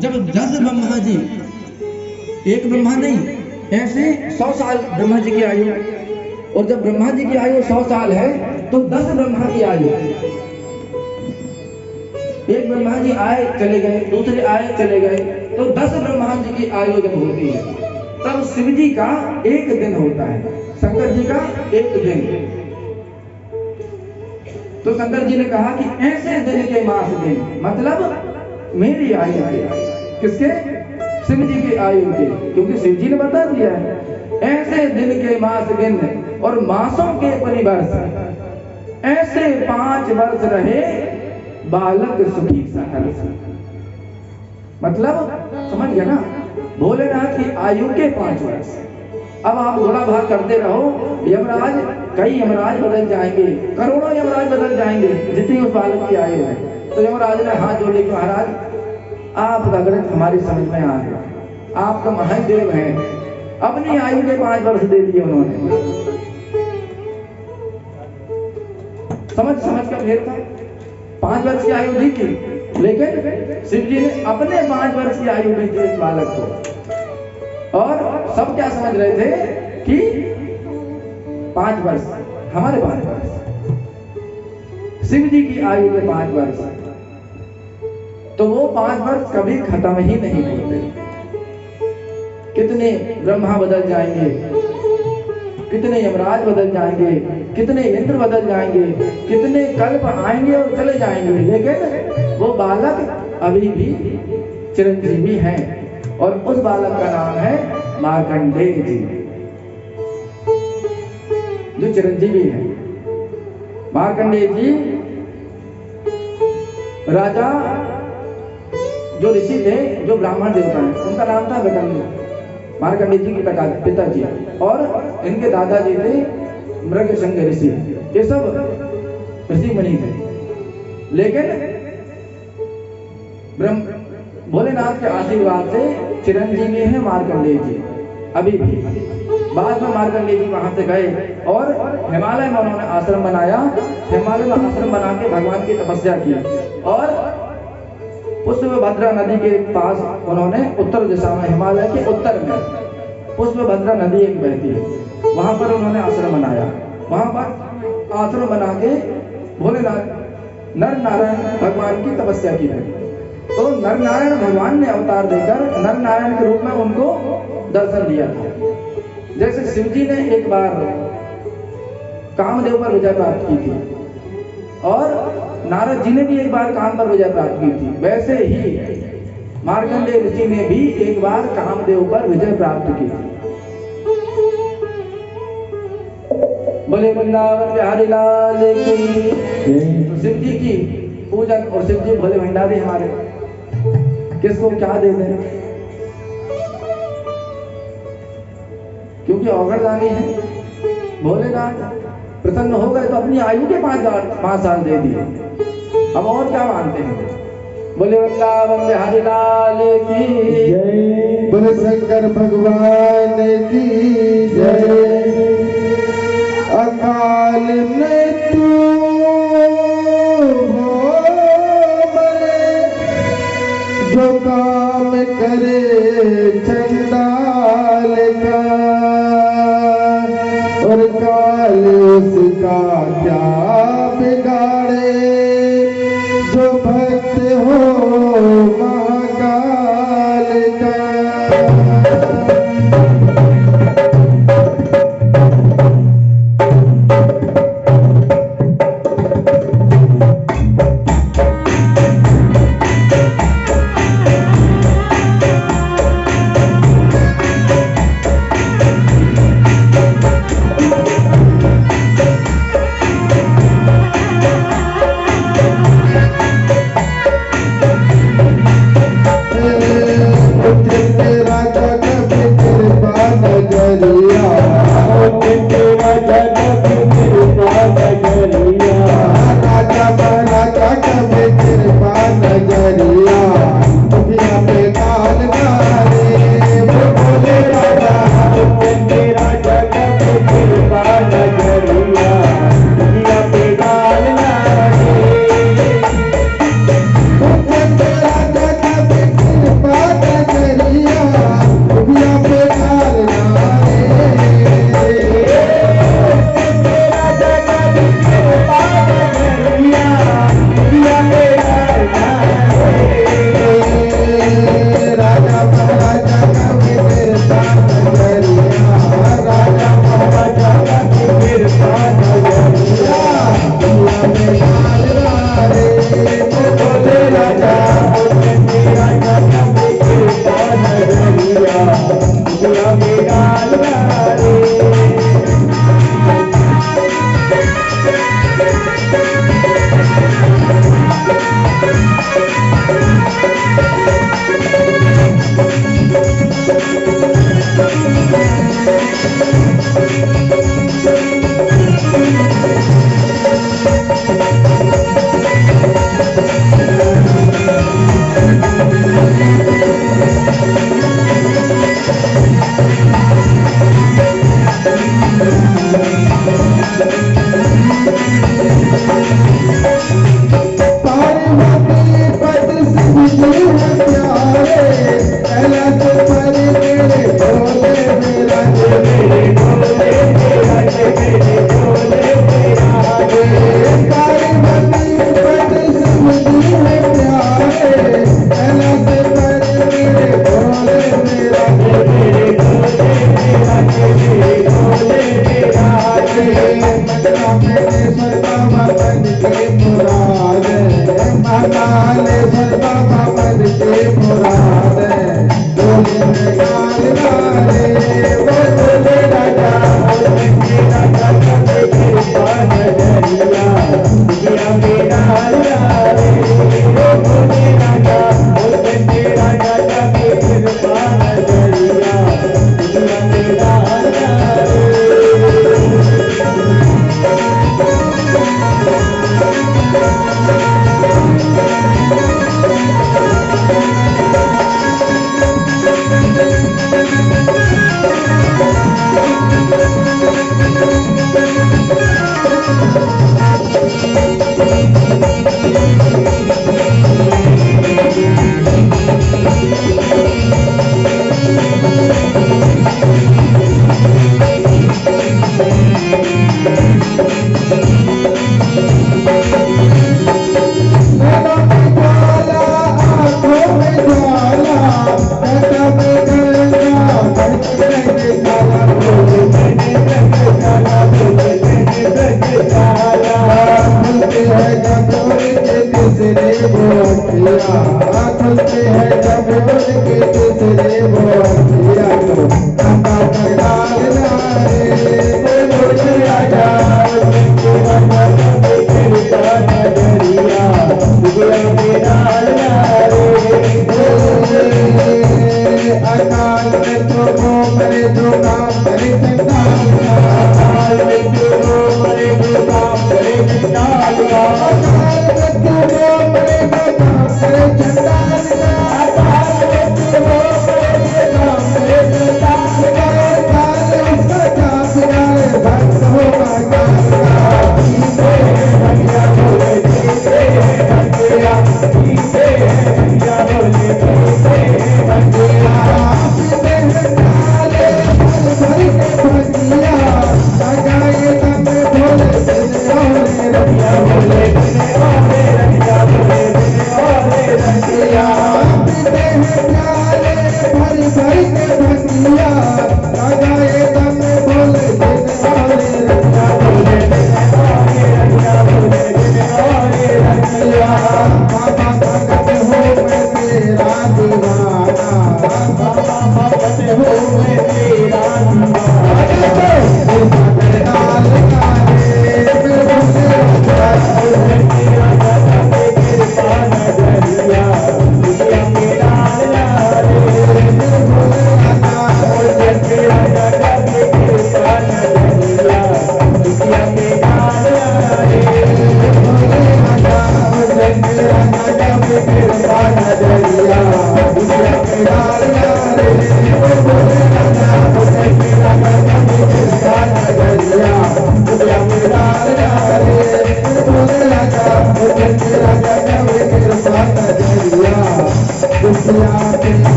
जब 10 ब्रह्मा जी, एक ब्रह्मा नहीं, ऐसे 100 साल ब्रह्मा जी की आयु, और जब ब्रह्मा जी की आयु 100 साल है तो 10 ब्रह्मा की आयु। एक ब्रह्मा जी आए चले गए, दूसरे आए चले गए, तो 10 ब्रह्मा जी की आयु जब होती है तब शिव जी का एक दिन होता है, शंकर जी का एक दिन। तो शंकर जी ने कहा कि ऐसे दिन के मास दिन, मतलब मेरी आयु के, किसके? शिव जी की आयु के, क्योंकि शिव जी ने बता दिया है ऐसे दिन के मास दिन और मासों के परिवर्ष, ऐसे 5 वर्ष रहे बालक सुखी सहर्ष। मतलब समझ गया ना, भोलेनाथ की आयु के 5 वर्ष। अब आप गुणा भाग करते रहो, यमराज, कई यमराज बदल जाएंगे, करोड़ों यमराज बदल जाएंगे जितनी उस बालक की आयु है। तो यमराज ने हाथ जोड़ लिया, महाराज आपका ग्रंथ हमारी समझ में आ गया, आप तो महादेव हैं। अपनी आयु के 5 वर्ष दे दिए उन्होंने। समझ का फेर था। 5 वर्ष की आयु दी थी, लेकिन शिव जी ने अपने 5 वर्ष की आयु दी थी इस बालक को। और सब क्या समझ रहे थे कि 5 वर्ष हमारे 5 वर्ष, शिव जी की आयु के 5 वर्ष, तो वो 5 वर्ष कभी खत्म ही नहीं होते। कितने ब्रह्मा बदल जाएंगे, कितने यमराज बदल जाएंगे, कितने इंद्र बदल जाएंगे, कितने कल्प आएंगे और चले जाएंगे, लेकिन वो बालक अभी भी चिरंजीवी है। और उस बालक का नाम है मार्कंडेय जी, जो चिरंजीवी है। मार्कंडेय जी राजा, जो ऋषि थे, जो ब्राह्मण देवता हैं, उनका नाम था विकर्ण। मार्कंडेय जी के पिताजी, और इनके दादाजी थे मृगशंग ऋषि। ये सब ऋषि मुनि थे, लेकिन भोलेनाथ के आशीर्वाद से चिरंजीवी है मार्कंडेय जी अभी भी। बाद में मार्कंडेय जी वहां से गए और हिमालय में उन्होंने आश्रम बनाया। हिमालय में आश्रम बना के भगवान की तपस्या की, और पुष्पभद्रा नदी के पास उन्होंने उत्तर दिशा में, हिमालय के उत्तर में पुष्पभद्रा नदी एक बहती है, वहां पर उन्होंने आश्रम बनाया। वहां पर आश्रम बना के भोलेनाथ नर नारायण भगवान की तपस्या की है। तो नर नारायण भगवान ने अवतार देकर नर नारायण के रूप में उनको दर्शन दिया था। जैसे शिव जी ने एक बार कामदेव पर विजय प्राप्त की थी, और नारद जी ने भी एक बार काम पर विजय प्राप्त की थी, वैसे ही मार्कंडेय ऋषि ने भी एक बार कामदेव पर विजय प्राप्त की थी। बोले वृंदावन बिहारी लाल की। तो शिव जी की पूजन, और शिव जी भोले भंडारी हमारे, किसको क्या दे दें, क्योंकि औगरदानी है। भोलेनाथ प्रसन्न हो गए तो अपनी आयु के 5 साल दे दिए। अब और क्या मानते हैं? बोले वृंदावन बिहारी लाल की जय, बोले शंकर भगवान की जय। अकाल मृत्यु हो मरे, जो काम करे चंडाल का, और काल उसका क्या बिगाड़े, जो भक्त हो महाकाल का।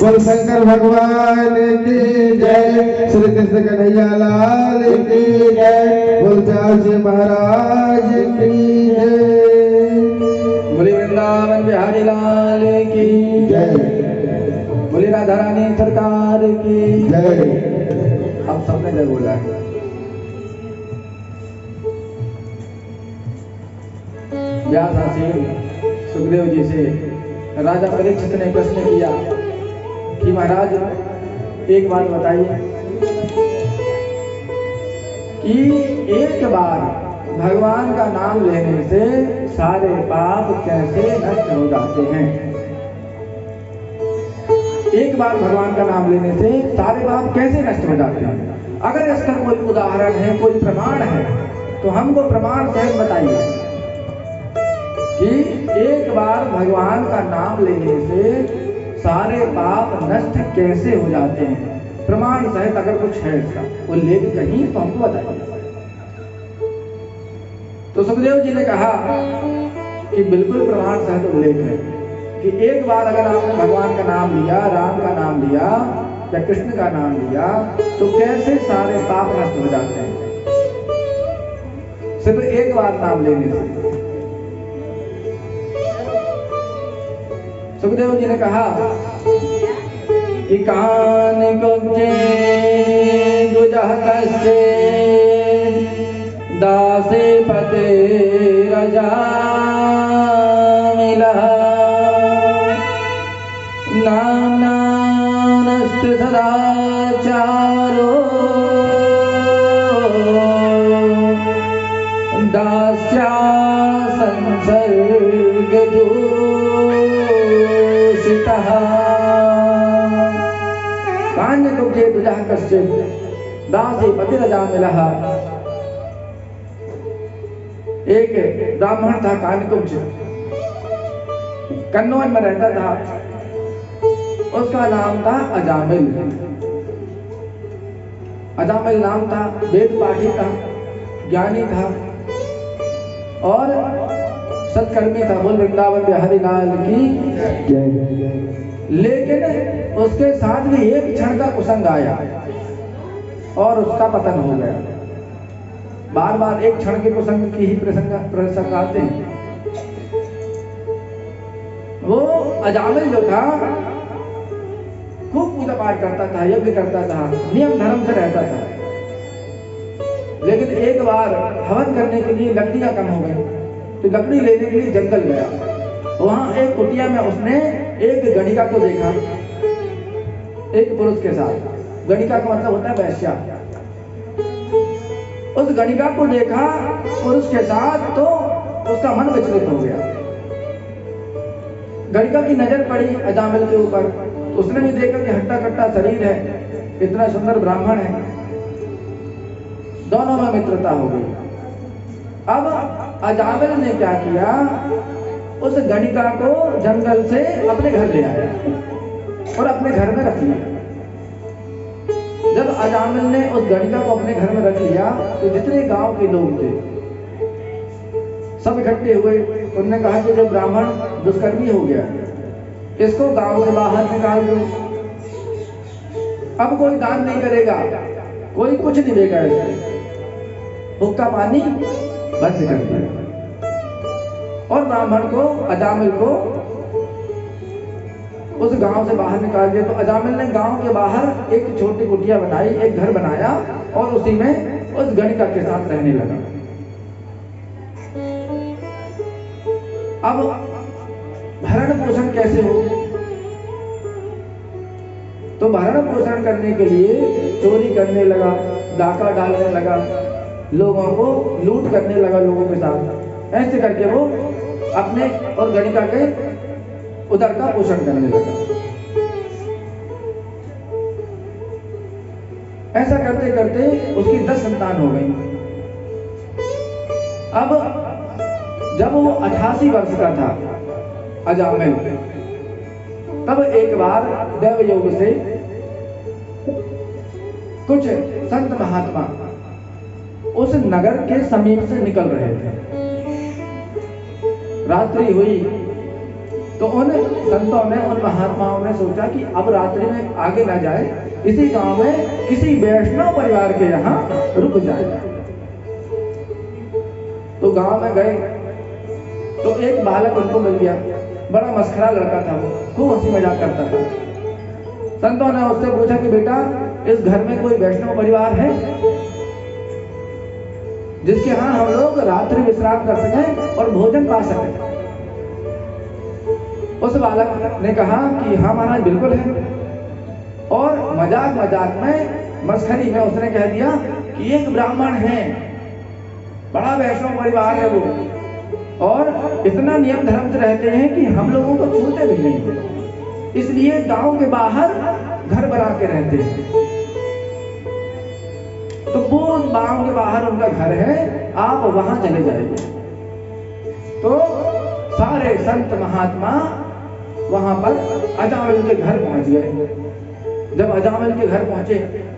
बोल शंकर भगवान की जय, श्री कृष्ण कन्हैया लाल की जय, बोल प्यार से महाराज की जय, बोले वृंदावन बिहारी लाल की जय, बोले राधा रानी सरकार की जय। अब सबने जय बोला है। व्यास हंसी सुखदेव जी से राजा परीक्षित ने प्रश्न किया कि महाराज एक बात बताइए कि एक बार भगवान का नाम लेने से सारे पाप कैसे नष्ट हो जाते हैं। एक बार भगवान का नाम लेने से सारे पाप कैसे नष्ट हो जाते हैं। अगर इसका कोई उदाहरण है, कोई प्रमाण है, तो हमको प्रमाण सहित बताइए कि एक बार भगवान का नाम लेने से सारे पाप नष्ट कैसे हो जाते हैं। प्रमाण सहित अगर कुछ है इसका उल्लेख कहीं तो हमको बताइए। तो सुखदेव जी ने कहा कि बिल्कुल प्रमाण सहित उल्लेख है कि एक बार अगर आपने भगवान का नाम लिया, राम का नाम लिया या कृष्ण का नाम लिया, तो कैसे सारे पाप नष्ट हो जाते हैं सिर्फ एक बार नाम लेने से। सुखदेव जी ने कहा कि कान कुब्जे दुजह कस्ये दासे पते रजा मिला नाना नष्ट सदाचारो दास्या संसर्ग दूषितः कान्य कुब्जे दुजः कश्चित् दासी पतिरजा मिलः। एक ब्राह्मण था कान्यकुब्ज, कन्नौज में रहता था। उसका नाम था अजामिल। अजामिल नाम था, वेद पाठी था, ज्ञानी था और सत्कर्मी था। बोल वृंदावन बिहारी लाल की जय। लेकिन उसके साथ भी एक क्षण का कुसंग आया और उसका पतन हो गया। बार बार एक क्षण के कुसंग की ही प्रसंग आते हैं। वो अजामिल जो था खूब पूजा पाठ करता था, यज्ञ करता था, नियम धर्म से रहता था। लेकिन एक बार हवन करने के लिए लकड़ियां कम हो गई, तो लकड़ी लेने के लिए जंगल गया। वहां एक कुटिया में उसने एक गणिका को देखा, एक पुरुष के साथ। गणिका का मतलब होता है वैश्या। उस गणिका को देखा पुरुष के साथ, तो उसका मन विचलित हो गया। गणिका की नजर पड़ी अजामिल के ऊपर, तो उसने भी देखा कि हट्टा कट्टा शरीर है, इतना सुंदर ब्राह्मण है। दोनों में मित्रता हो गई। अब अजामिल ने क्या किया, उस गणिका को जंगल से अपने घर ले आया और अपने घर में रख लिया। जब अजामिल ने उस गणिका को अपने घर में रख लिया, तो जितने गांव के लोग थे सब इकट्ठे हुए। उन्होंने कहा कि जो ब्राह्मण दुष्कर्मी हो गया, इसको गांव से बाहर निकाल दो। अब कोई दान नहीं करेगा, कोई कुछ नहीं देगा, इसको हुक्का पानी बंद कर दिया। और ब्राह्मण को, अजामिल को उस गांव से बाहर निकाल दिया। तो अजामिल ने गांव के बाहर एक छोटी कुटिया बनाई, एक घर बनाया और उसी में उस गणिका के साथ रहने लगा। अब भरण पोषण कैसे हो, तो भरण पोषण करने के लिए चोरी करने लगा, डाका डालने लगा, लोगों को लूट करने लगा लोगों के साथ। ऐसे करके वो अपने और गणिका के उदर का पोषण करने लगा। ऐसा करते करते उसकी 10 संतान हो गई। अब जब वो 88 वर्ष का था अजामिल, तब एक बार दैव योग से कुछ संत महात्मा उस नगर के समीप से निकल रहे थे। रात्रि हुई तो उन संतों ने, उन महात्माओं ने सोचा कि अब रात्रि में आगे ना जाए, इसी गांव में किसी वैष्णव परिवार के यहाँ रुक जाए। तो गांव में गए तो एक बालक उनको मिल गया, बड़ा मस्खरा लड़का था, वो खूब हंसी मजाक करता था। संतों ने उससे पूछा कि बेटा, इस घर में कोई वैष्णव परिवार है जिसके यहाँ हम लोग रात्रि विश्राम कर सकें और भोजन पा सकें? उस बालक ने कहा कि हाँ महाराज, बिल्कुल है। और मजाक मजाक में, मस्खरी में उसने कह दिया कि एक ब्राह्मण है, बड़ा वैष्णव परिवार है वो, और इतना नियम धर्म से रहते हैं कि हम लोगों को छूते भी नहीं, इसलिए गांव के बाहर घर बना के रहते हैं। तो वो गांव के बाहर उनका घर है, आप वहां चले जाएंगे तो सारे संत महात्मा वहां पर अजामिल के घर पहुंच गए। जब अजामिल के घर पहुंचे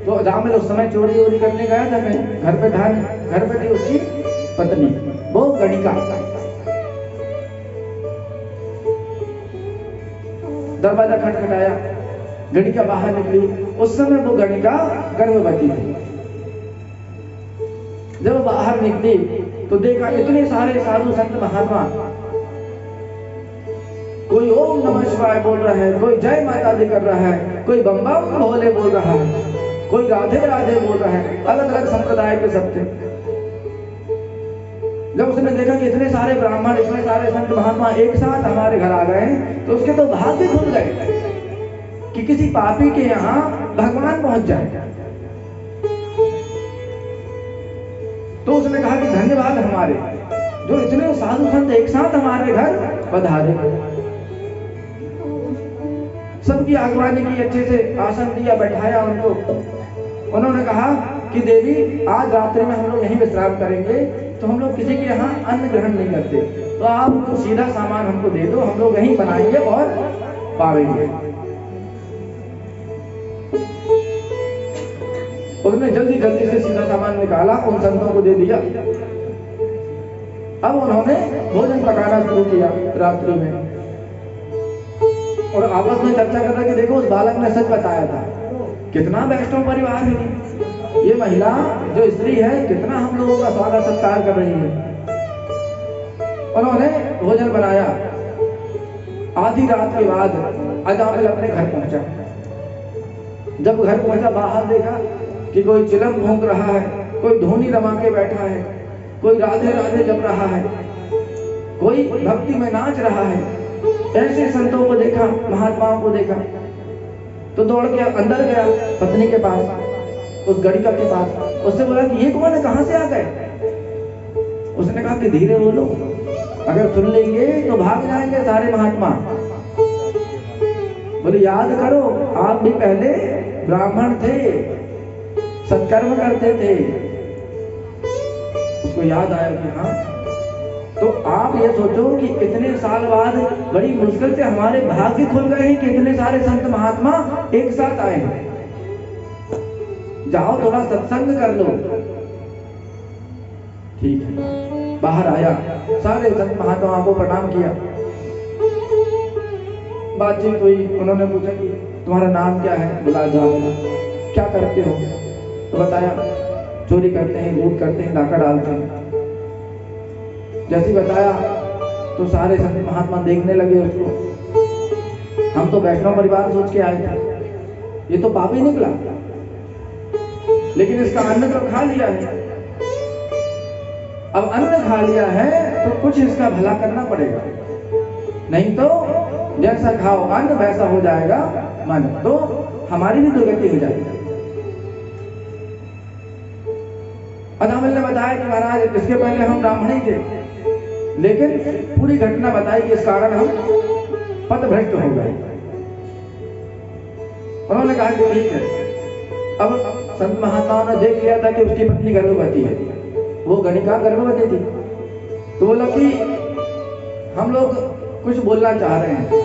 तो अजामिल उस समय चोरी वोरी करने गया था, घर पे था, घर पे थी उसकी पत्नी, वो गणिका। दरवाजा खटखटाया, गणिका बाहर निकली। उस समय वो गणिका गर्भवती थी। जब बाहर निकली तो देखा इतने सारे साधु संत महात्मा, कोई ओम नमः शिवाय बोल रहा है, कोई जय माता दी कर रहा है, कोई बम बम भोले बोल रहा है, कोई राधे राधे बोल रहा है, अलग अलग संप्रदाय के सब थे। जब उसने देखा कि इतने सारे ब्राह्मण, इतने सारे संत महात्मा एक साथ हमारे घर आ गए, तो उसके तो भाग्य खुल गए कि किसी पापी के यहाँ भगवान पहुंच जाए। तो उसने कहा कि धन्यवाद हमारे, जो इतने साधु संत एक साथ हमारे घर पधारे। सबकी आगवानी की, अच्छे से आसन दिया, बैठाया उनको। उन्होंने कहा कि देवी आज रात्रि में हम लोग यहीं विश्राम करेंगे, तो हम लोग किसी के यहाँ अन्न ग्रहण नहीं करते, तो आप सीधा सामान हमको दे दो, हम लोग यहीं बनाएंगे और पावेंगे। उसने जल्दी जल्दी से सीधा सामान निकाला, उन संतों को दे दिया। अब उन्होंने भोजन पकाना शुरू किया रात्रि में, और आपस में चर्चा कर रहा कि देखो उस बालक ने सच बताया था, कितना वैष्णव परिवार है ये महिला, जो स्त्री है, कितना हम लोगों का स्वागत सत्कार कर रही है। उन्होंने भोजन बनाया। आधी रात के बाद अजामिल अपने घर पहुंचा। जब घर पहुंचा, बाहर देखा कि कोई चिलम भोंक रहा है, कोई धूनी रमा के बैठा है, कोई राधे राधे जप रहा है, कोई भक्ति में नाच रहा है। ऐसे संतों को देखा, महात्माओं को देखा, तो दौड़ के अंदर गया पत्नी के पास, उस गणिका के पास। उससे बोला कि ये कौन है, कहां से आ गए? उसने कहा कि धीरे बोलो, अगर सुन लेंगे तो भाग जाएंगे सारे महात्मा। बोले याद करो, आप भी पहले ब्राह्मण थे, सत्कर्म करते थे। उसको याद आया कि हाँ, तो आप ये सोचो कि इतने साल बाद बड़ी मुश्किल से हमारे भाग्य खुल गए हैं कि इतने सारे संत महात्मा एक साथ आए हैं। जाओ थोड़ा सत्संग कर लो। ठीक है, बाहर आया, सारे संत महात्माओं को प्रणाम किया, बातचीत हुई। उन्होंने पूछा कि तुम्हारा नाम क्या है? बोला जामिल। क्या करते हो? तो बताया चोरी करते हैं, लूट करते हैं, डाका डालते हैं। जैसे बताया तो सारे संत महात्मा देखने लगे उसको। हम तो वैष्णव परिवार सोच के आए थे, ये तो पापी निकला, लेकिन इसका अन्न तो खा लिया है। अब अन्न खा लिया है तो कुछ इसका भला करना पड़ेगा, नहीं तो जैसा खाओ अन्न वैसा हो जाएगा मन, तो हमारी भी दुर्गति हो जाएगी। अजामिल ने बताया कि महाराज इसके पहले हम ब्राह्मण ही थे, लेकिन पूरी घटना बताई कि इस कारण हम पथभ्रष्ट हो गए। उन्होंने कहा कि ठीक है। अब संत महात्माओं ने देख लिया था कि उसकी पत्नी गर्भवती है, वो गणिका गर्भवती थी। तो बोला कि हम लोग कुछ बोलना चाह रहे हैं,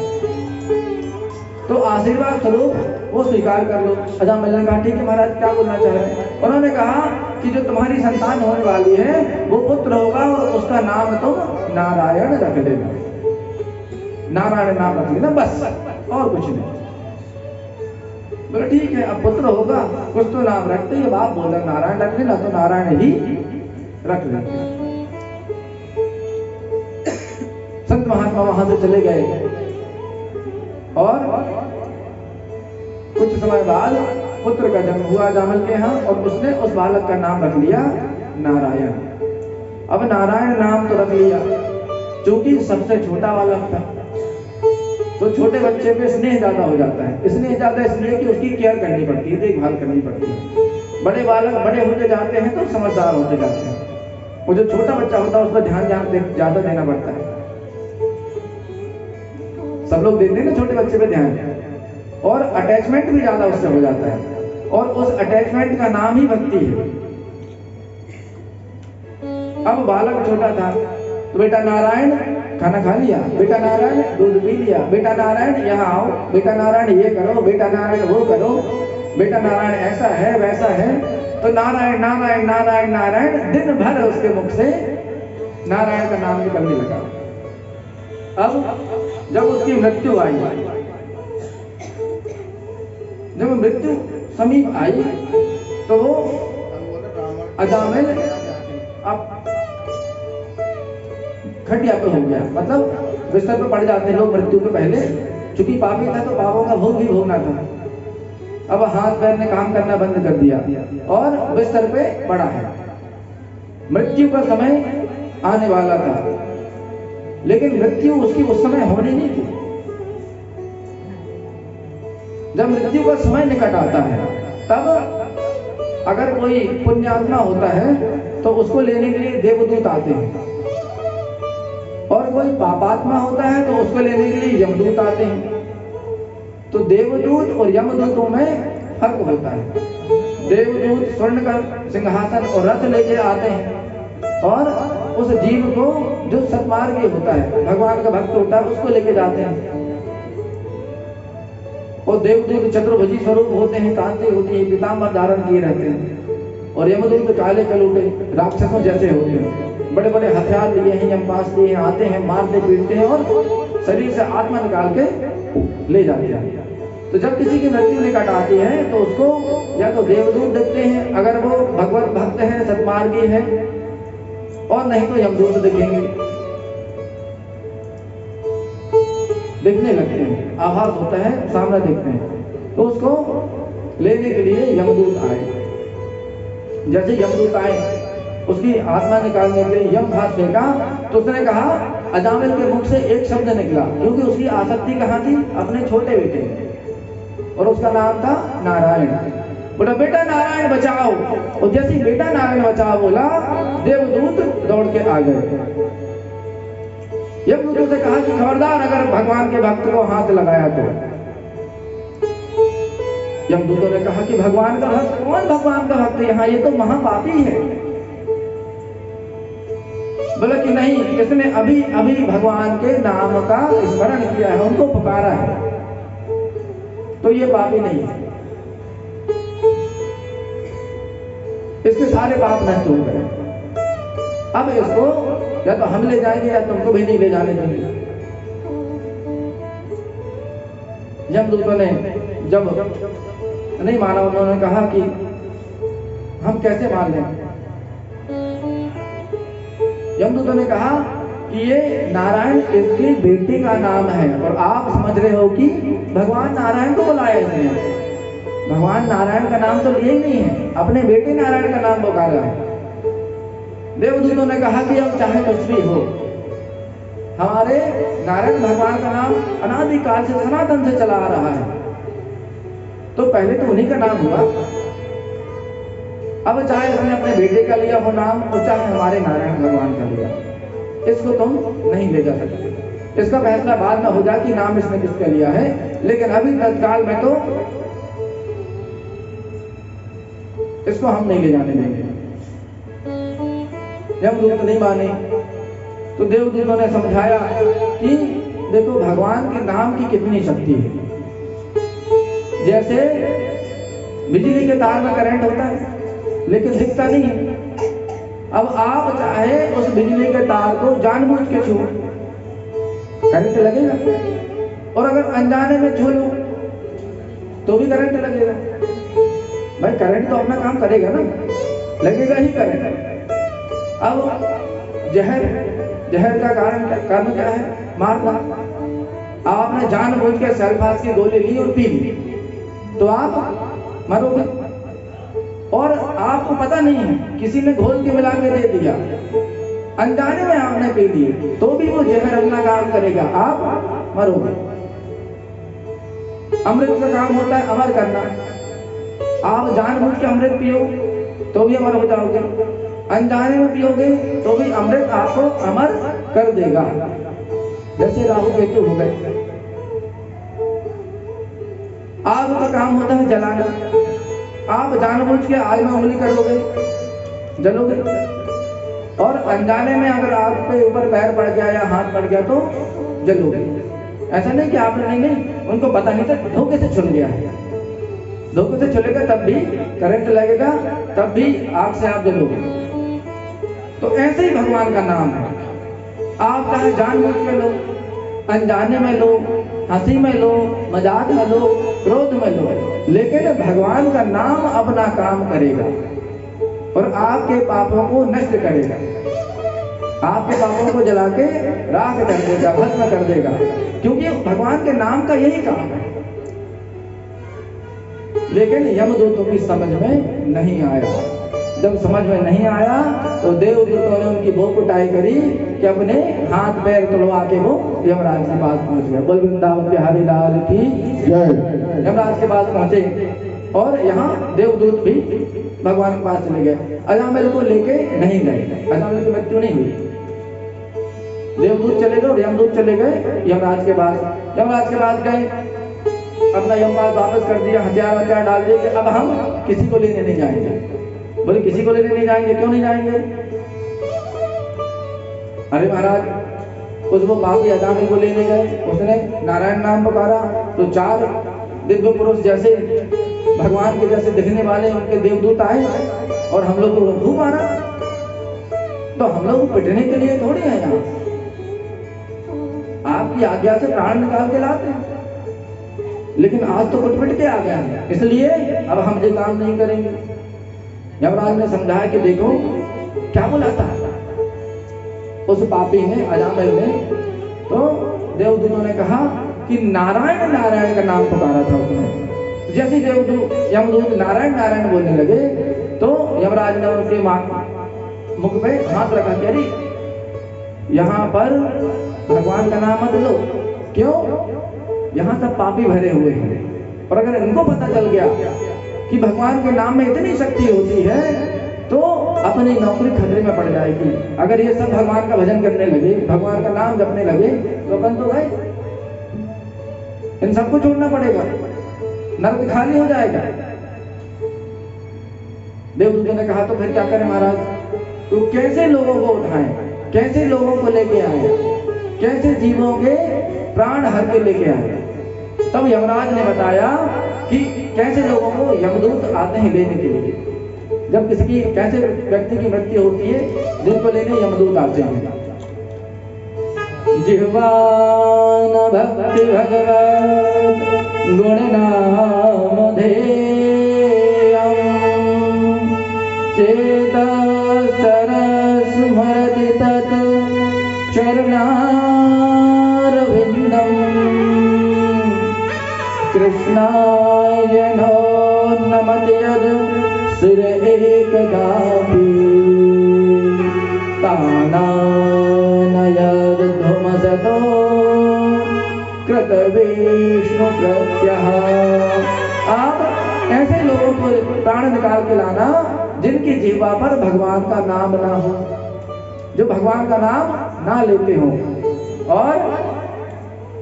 तो आशीर्वाद स्वरूप वो स्वीकार कर लो। अजामिल ने कहा ठीक है महाराज, क्या बोलना चाह रहे हैं? उन्होंने कहा कि जो तुम्हारी संतान होने वाली है वो पुत्र होगा, और उसका नाम तुम नारायण रख लेना। नारायण नाम रख लेना, बस, और कुछ नहीं। बोला ठीक है, अब पुत्र होगा, कुछ तो नाम रखते ही। बाप बोला नारायण रख लेना, तो नारायण ही रख लेते। संत महात्मा वहां से चले गए, और कुछ समय बाद पुत्र का जन्म हुआ अजामिल के यहाँ, और उसने उस बालक का नाम रख लिया नारायण। अब नारायण नाम तो रख लिया, क्योंकि सबसे छोटा बालक था, तो छोटे बच्चे पे स्नेह ज्यादा हो जाता है। स्नेह ज्यादा इसलिए कि उसकी केयर करनी पड़ती है, देखभाल करनी पड़ती है। बड़े बालक बड़े होते जाते हैं तो समझदार होते जाते हैं, वो जो छोटा बच्चा होता है उस पर ध्यान ज्यादा देना पड़ता है। सब लोग देते हैं ना छोटे बच्चे पे ध्यान, और अटैचमेंट भी ज्यादा उससे हो जाता है, और उस अटैचमेंट का नाम ही भक्ति है। अब बालक छोटा था तो बेटा नारायण खाना खा लिया, बेटा नारायण दूध पी लिया, बेटा नारायण यहाँ आओ, बेटा नारायण ये करो, बेटा नारायण वो करो, बेटा नारायण ऐसा है वैसा है। तो नारायण नारायण नारायण नारायण दिन भर उसके मुख से नारायण का नाम निकलने लगा। अब जब उसकी मृत्यु आई, जब मृत्यु समीप आई तो वो अजामिल अब खटिया पे हो गया, मतलब बिस्तर पे पड़ जाते हैं लोग मृत्यु के पहले। चूंकि पापी था तो पापों का भोग भी भोगना था। अब हाथ पैर ने काम करना बंद कर दिया और बिस्तर पे पड़ा है। मृत्यु का समय आने वाला था, लेकिन मृत्यु उसकी उस समय होनी नहीं थी। जब मृत्यु का समय निकट आता है तब अगर कोई पुण्यात्मा होता है तो उसको लेने के लिए देवदूत आते हैं, और कोई पापात्मा होता है तो उसको लेने के लिए यमदूत आते हैं। तो देवदूत और यमदूतों में फर्क होता है। देवदूत स्वर्ण का सिंहासन और रथ लेके आते हैं और उस जीव को जो सत्मार्गी होता है, भगवान का भक्त होता है, उसको लेके जाते हैं। और देवदूत चतुर्भुजी स्वरूप होते हैं, कांति होती है, पीताम्बर धारण किए रहते हैं। और यमदूत काले कलूटे राक्षसों जैसे होते हैं, बड़े बड़े हथियार लिए हैं, यमपास लिए हैं, आते हैं, मारते पीटते हैं और शरीर से आत्मा निकाल के ले जाते हैं। तो जब किसी की मृत्यु निकट आती है तो उसको या तो देवदूत दिखते हैं अगर वो भगवत भक्त है, सत्मार्गी है, और नहीं तो यमदूत दिखेंगे, दिखने लगते हैं, आभास होता है, सामने दिखते हैं। तो उसको लेने के लिए यमदूत आए। जैसे यमदूत आए उसकी आत्मा निकालने के लिए यम घास फेंका तो उसने कहा, अजामिल के मुख से एक शब्द निकला, क्योंकि उसकी आसक्ति कहाँ थी? अपने छोटे बेटे, और उसका नाम था नारायण। बोला बेटा नारायण बचाओ, और जैसे ही बेटा नारायण बचाओ बोला, देवदूत दौड़ के आ गए। यमदूतों से कहा कि खबरदार अगर भगवान के भक्त को हाथ लगाया तो। यमदूतों ने कहा कि भगवान का भक्त? कौन भगवान का भक्त यहाँ? ये तो महापापी है। बोला कि नहीं, इसने अभी अभी भगवान के नाम का स्मरण किया है, उनको पुकारा है, तो ये पापी नहीं है, इसके सारे पाप नष्ट हो गए। अब इसको या तो हम ले जाएंगे या तुमको भी नहीं ले जाने देंगे। यमदूतों ने जब नहीं माना, उन्होंने कहा कि हम कैसे मान लें? यमदूतों ने कहा कि ये नारायण इसकी बेटी का नाम है, और आप समझ रहे हो कि भगवान नारायण को बुलाया इसने। भगवान नारायण का नाम तो लिए ही नहीं है, अपने बेटे नारायण का नाम पुकारा है। देवदूतों ने कहा कि अब चाहे कुछ भी हो, हमारे नारायण भगवान का नाम अनादिकाल से सनातन से चला आ रहा है, तो पहले तो उन्हीं का नाम हुआ। अब चाहे उसने अपने बेटे का लिया हो नाम, और चाहे हमारे नारायण भगवान का लिया, इसको तुम नहीं ले जा सकते। इसका फैसला बाद में हो जाए कि नाम इसने किसका लिया है, लेकिन अभी तत्काल में तो इसको हम नहीं ले जाने देंगे। यमदूत नहीं माने तो देवदूतों ने समझाया कि देखो भगवान के नाम की कितनी शक्ति है। जैसे बिजली के तार में करंट होता है लेकिन दिखता नहीं है। अब आप चाहे उस बिजली के तार को जानबूझ के छू, करंट लगेगा, और अगर अनजाने में छू लो तो भी करंट लगेगा। भाई करंट तो अपना काम करेगा ना, लगेगा ही करंट। अब जहर का कारण क्या है? मारना। आपने जानबूझ के सल्फास की गोली ली और पी ली तो आप मरोगे, और आपको पता नहीं है, किसी ने घोल के मिला के दे दिया, अनजाने में आपने पी ली तो भी वो जहर अपना काम करेगा, आप मरोगे। अमृत का काम होता है अमर करना। आप जानबूझ के अमृत पियो तो भी अमर हो जाओगे, अनजाने में पियोगे तो भी अमृत आपको अमर कर देगा, जैसे राहु केतु हो गए। आग का काम होता है जलाना, आप जानबूझ के आग में उंगली करोगे, जलोगे, और अनजाने में अगर आग पे ऊपर पैर पड़ गया या हाथ पड़ गया तो जलोगे। ऐसा नहीं कि आपने नहीं, उनको पता नहीं था, धोखे से छुन गया है, धोखे से चलेगा तब भी करंट लगेगा, तब भी आग से आप जलोगे। तो ऐसे ही भगवान का नाम है, आप चाहे जानबूझ के लो, अनजाने में लो, हंसी में लो, मजाक में लो, क्रोध में लो, लेकिन भगवान का नाम अपना काम करेगा और आपके पापों को नष्ट करेगा, आपके पापों को जला के राख कर देगा, भस्म कर देगा, क्योंकि भगवान के नाम का यही काम है। लेकिन यमदूतों की समझ में नहीं आया। जब समझ में नहीं आया तो देवदूतों ने उनकी वो कुटाई करी कि अपने हाथ पैर तोड़वा के वो यमराज के पास पहुंच गए। बोल वृंदावन बिहारी लाल की जय। यमराज के पास पहुंचे और यहाँ देवदूत भी भगवान के पास चले गए। अजामिल को लेके नहीं गए, अजामिल की मृत्यु नहीं हुई। देवदूत चले गए और यमदूत चले गए यमराज के पास। यमराज के पास गए, अपना यमराज वापस कर दिया, हथियार डाल दिए कि अब हम किसी को लेने नहीं जाएंगे। बोले किसी को लेने नहीं जाएंगे, क्यों नहीं जाएंगे? अरे महाराज, उस वो पापी अजामिल को लेने गए, उसने नारायण नाम पुकारा तो 4 दिव्य पुरुष जैसे भगवान के जैसे दिखने वाले उनके देवदूत आए और हम लोग को खूब मारा। तो हम लोग पिटने के लिए थोड़ी है यहाँ, आपकी आज्ञा से प्राण निकाल के लाते हैं, लेकिन आज तो पिट के आ गए हैं, इसलिए अब हम ये काम नहीं करेंगे। यमराज ने समझाया कि देखो क्या बोला था उस पापी ने, अजामिल ने, तो देवदूतों ने कहा कि नारायण नारायण का नाम पुकारा था उसने। जैसे देवदूत यमदूत नारायण नारायण बोलने लगे तो यमराज ने उनके मुख पे हाथ रखा, कह रही यहाँ पर भगवान का नाम मत लो। क्यों? यहाँ सब पापी भरे हुए हैं, और अगर इनको पता चल गया कि भगवान के नाम में इतनी शक्ति होती है तो अपनी नौकरी खतरे में पड़ जाएगी। अगर ये सब भगवान का भजन करने लगे, भगवान का नाम जपने लगे तो अपन तो गए, इन सबको छोड़ना पड़ेगा, नरक खाली हो जाएगा। देवदूतों ने कहा तो फिर क्या करें महाराज? तो कैसे लोगों को उठाएं, कैसे लोगों को लेके आए, कैसे जीवों के प्राण हर के लेके आए? तब यमराज ने बताया कि कैसे लोगों को यमदूत आते हैं लेने के लिए। जब किसी की कैसे व्यक्ति की मृत्यु होती है, जिनको लेने यमदूत आते हैं। जिह्वान भक्ति भगवत गुण नाम धेयं चेतः स्मरति तत् चरणारविन्दम् कृष्णाय नो नमति यद् सिर एकदापि तानानयद् धूमसतो कृतविष्णु प्रत्यः। आप ऐसे लोगों को प्राण निकाल के लाना जिनकी जीवा पर भगवान का नाम ना हो, जो भगवान का नाम ना लेते हो, और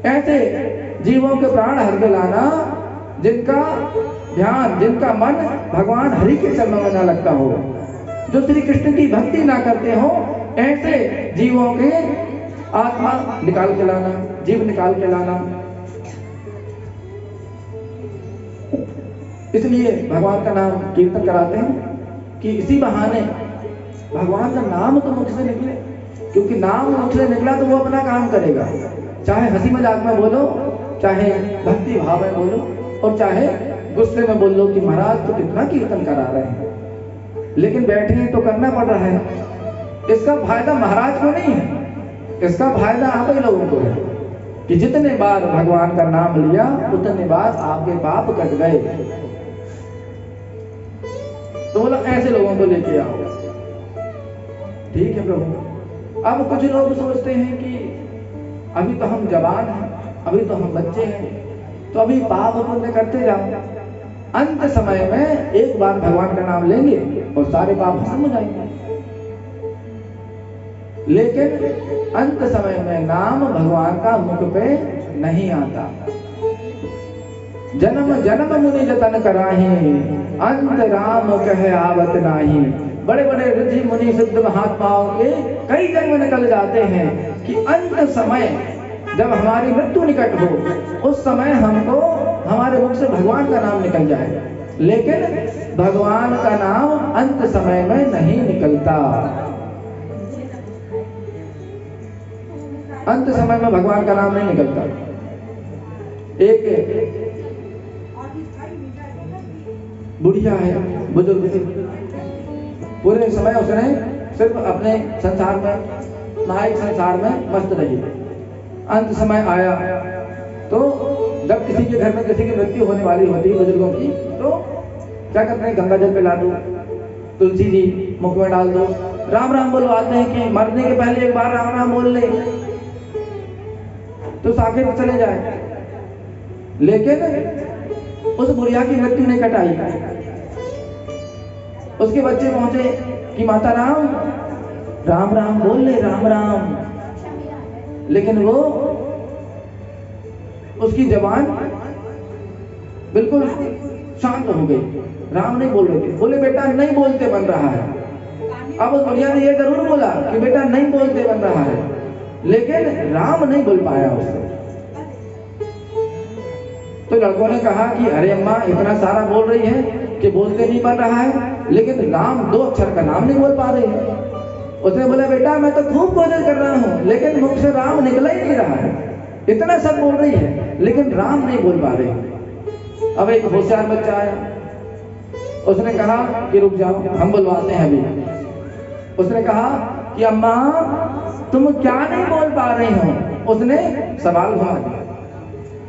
ऐसे जीवों के प्राण हर के लाना जिनका ध्यान, जिनका मन भगवान हरि के चरणों में ना लगता हो, जो श्री कृष्ण की भक्ति ना करते हो, ऐसे जीवों के आत्मा निकाल के लाना, जीव निकाल के लाना। इसलिए भगवान का नाम कीर्तन कराते हैं कि इसी बहाने भगवान का नाम तो मुख से निकले, क्योंकि नाम मुख से निकला तो वो अपना काम करेगा। चाहे हंसी मजाक में बोलो, चाहे भक्ति भाव में बोलो, और चाहे गुस्से में बोल लो कि महाराज तो कितना कीर्तन करा रहे हैं, लेकिन बैठे हैं तो करना पड़ रहा है। इसका फायदा महाराज को नहीं है, इसका फायदा आप ही लोगों को है कि जितने बार भगवान का नाम लिया उतने बार आपके पाप कट गए। तो बोला ऐसे लोगों को लेके आओ। ठीक है प्रभु। अब कुछ लोग सोचते हैं कि अभी तो हम जवान हैं, अभी तो हम बच्चे हैं, तो अभी पाप पुण्य करते जाओ, अंत समय में एक बार भगवान का नाम लेंगे और सारे पाप खत्म हो जाएंगे। लेकिन अंत समय में नाम भगवान का मुख पे नहीं आता। जन्म जन्म मुनि जतन कराही, अंत राम कहे आवत नाही। बड़े बड़े ऋषि मुनि सिद्ध महात्माओं के कई जन्म निकल जाते हैं कि अंत समय जब हमारी मृत्यु निकट हो, उस समय हमको हमारे मुख से भगवान का नाम निकल जाए, लेकिन भगवान का नाम अंत समय में नहीं निकलता। अंत समय में भगवान का नाम नहीं निकलता। एक बुढ़िया है, बुजुर्ग थी, पूरे समय उसने सिर्फ अपने संसार में, माइक संसार में मस्त रही। अंत समय आया तो जब किसी के घर में किसी की मृत्यु होने वाली होती है बुजुर्गों की, तो क्या करते हैं, गंगा जल पिला दो, तुलसी जी मुख में डाल दो, राम राम बुलवाते हैं कि मरने के पहले एक बार राम राम बोल ले तो साकेत चले जाए। लेकिन उस बुढ़िया की मृत्यु नहीं कटाई। उसके बच्चे पहुंचे कि माता राम राम राम बोल ले, राम राम, लेकिन वो उसकी जबान बिल्कुल शांत हो गई, राम नहीं बोल रहे थे। बोले बेटा नहीं बोलते बन रहा है। अब उस बुढ़िया ने ये जरूर बोला कि बेटा नहीं बोलते बन रहा है, लेकिन राम नहीं बोल पाया उससे। तो लड़कों ने कहा कि अरे अम्मा इतना सारा बोल रही है कि बोलते नहीं बन रहा है, लेकिन राम 2 अक्षर का नाम नहीं बोल पा रही है। उसने बोला बेटा मैं तो खूब कोशिश कर रहा हूँ, लेकिन मुख से राम निकला ही नहीं रहा है। इतना सब बोल रही है लेकिन राम नहीं बोल पा रही। अब एक होशियार बच्चा आया, उसने कहा कि रुक जाओ हम बुलवाते हैं अभी। उसने कहा कि अम्मा तुम क्या नहीं बोल पा रही हो। उसने सवाल घुमा दिया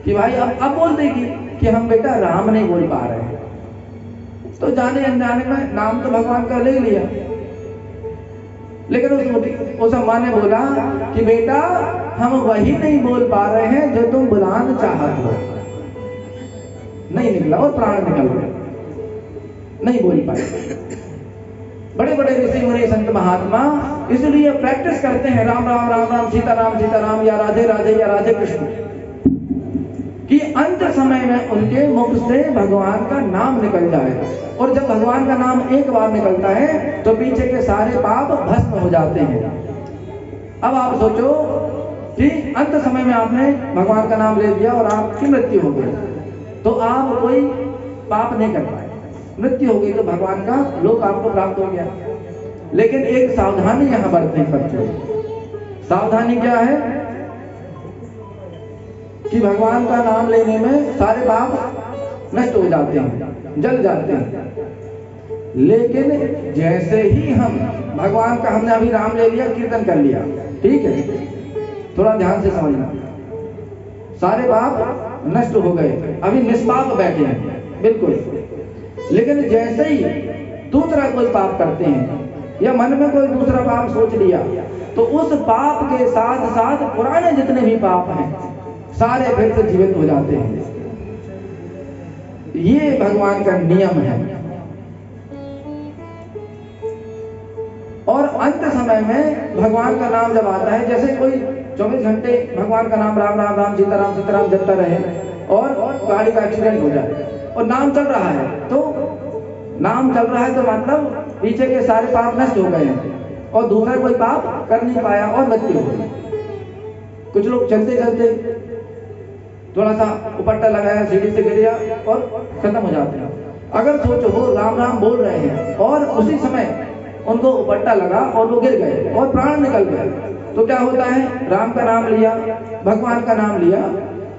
कि भाई अब बोल देगी कि हम बेटा राम नहीं बोल पा रहे हैं। तो जाने अनजाने में नाम तो भगवान का ले लिया, लेकिन उस अम्मा ने बोला कि बेटा हम वही नहीं बोल पा रहे हैं जो तुम बुलाना चाहत हो। नहीं निकला और प्राण निकल गए, नहीं बोल पाए। बड़े बड़े ऋषि मुनि संत महात्मा इसलिए प्रैक्टिस करते हैं राम राम राम राम सीता राम या राधे राधे या राधे कृष्ण, कि अंत समय में उनके मुख से भगवान का नाम निकल जाए। और जब भगवान का नाम एक बार निकलता है तो पीछे के सारे पाप भस्म हो जाते हैं। अब आप सोचो कि अंत समय में आपने भगवान का नाम ले लिया और आपकी मृत्यु हो गई, तो आप कोई पाप नहीं कर पाए, मृत्यु हो गई तो भगवान का लोक आपको प्राप्त हो गया। लेकिन एक सावधानी यहां बरतनी पड़ती है। सावधानी क्या है कि भगवान का नाम लेने में सारे पाप नष्ट हो जाते हैं, जल जाते हैं। लेकिन जैसे ही हम भगवान का, हमने अभी नाम ले लिया, कीर्तन कर लिया, ठीक है, थोड़ा ध्यान से समझना, सारे पाप नष्ट हो गए, अभी निष्पाप बैठे हैं बिल्कुल। लेकिन जैसे ही दूसरा कोई पाप करते हैं या मन में कोई दूसरा पाप सोच लिया, तो उस पाप के साथ साथ पुराने जितने भी पाप हैं सारे फिर से जीवित हो जाते हैं। ये भगवान का नियम है। और अंत समय में भगवान का नाम जब आता है, जैसे कोई 24 घंटे भगवान का नाम राम राम राम सीताराम जपता रहे और गाड़ी का एक्सीडेंट हो जाए और नाम चल रहा है, तो नाम चल रहा है तो मतलब पीछे के सारे पाप नष्ट हो गए हैं और दूसरा कोई पाप कर नहीं पाया और मृत्यु हो गई। कुछ लोग चलते चलते थोड़ा सा उपट्टा लगाया, सीढ़ी से गिर गया और खत्म हो जाते हैं। अगर सोचो वो राम राम बोल रहे हैं और उसी समय उनको उपट्टा लगा और वो गिर गए और प्राण निकल गए, तो क्या होता है, राम का नाम लिया, भगवान का नाम लिया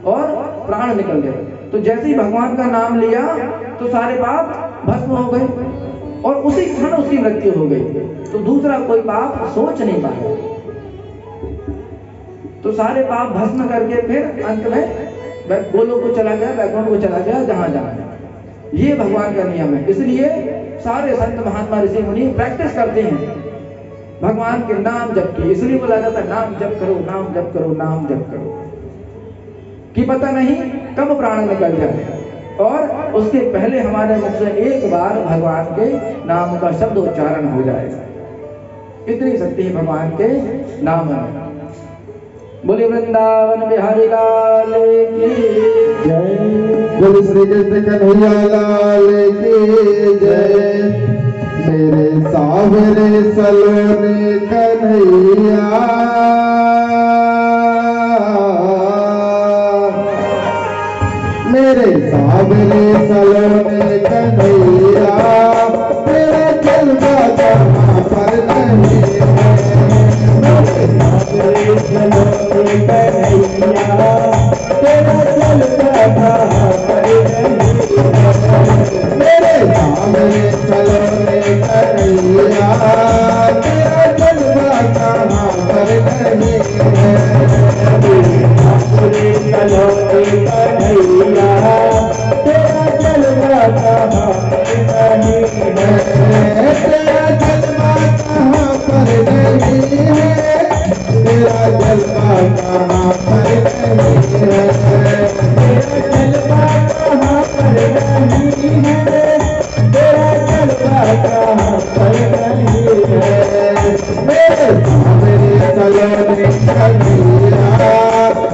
और प्राण निकल गए। तो जैसे ही भगवान का नाम लिया तो सारे पाप भस्म हो गए और उसी क्षण उसकी मृत्यु हो गई। तो दूसरा कोई पाप सोच नहीं पाया, तो सारे पाप भस्म करके फिर अंत में गोलोक को चला गया, बैकुंठ को चला गया, जहां जाना। ये भगवान का नियम है। इसलिए सारे संत महात्मा ऋषि मुनि प्रैक्टिस करते हैं भगवान के नाम जप की। इसलिए बोला जाता है नाम जप करो, नाम जप करो, नाम जप करो, कि पता नहीं कब प्राण निकल जाए और उसके पहले हमारे मुख से एक बार भगवान के नाम का शब्द उच्चारण हो जाएगा। इतनी शक्ति है भगवान के नाम में। बोले वृंदावन बिहारी लाल की जय। बोले श्री कृष्ण कन्हैया लाल की जय। मेरे सावरे सलोने कन्हैया, मेरे सावरे सलोने कन्हैया, तेरा जलवा कहाँ पर नहीं है। मेरे सावरे सलोने कन्हैया, तेरा जलवा कहाँ पर नहीं है। मेरे सावरे सलोने कन्हैया, तेरा जलवा कहाँ पर नहीं है। मेरे सावरे सलोने कन्हैया, तेरा जलवा कहाँ पर नहीं है। तेरा जलवा कहाँ पर नहीं है। तेरा जलवा कहाँ पर नहीं है। तेरा जलवा कहाँ पर नहीं है। तेरा जलवा कहाँ पर नहीं है। मेरे सावरे सलोने कन्हैया,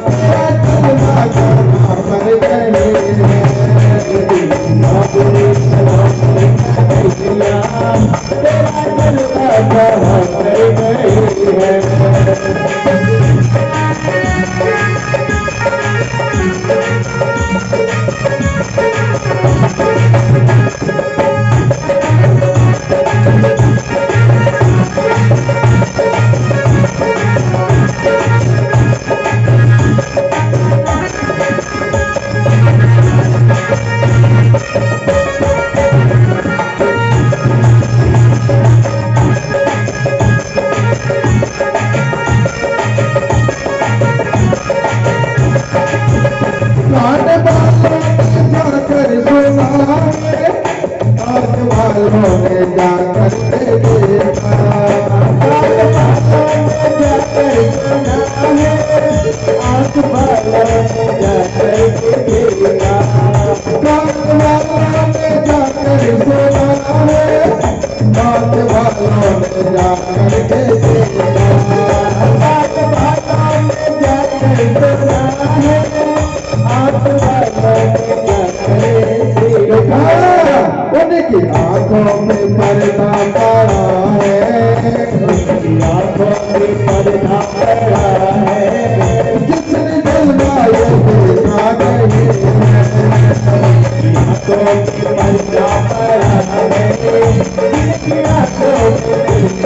तेरा जलवा कहाँ पर नहीं है। सावरे सलोने कन्हैया, तेरा जलवा कहाँ पर नहीं है। उनकी आंखों में पर्दा पड़ा है। उनकी आंखों में पर्दा पड़ा है। जिसने जलवाए देखा नहीं है। उनकी आंखों में पर्दा पड़ा है। जिनकी आंखों में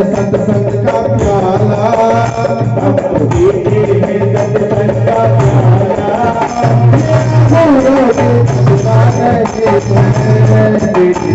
सत्संग का प्याला, हम पीते हैं सत्संग का प्याला। गुरु के दीवाने के बेटी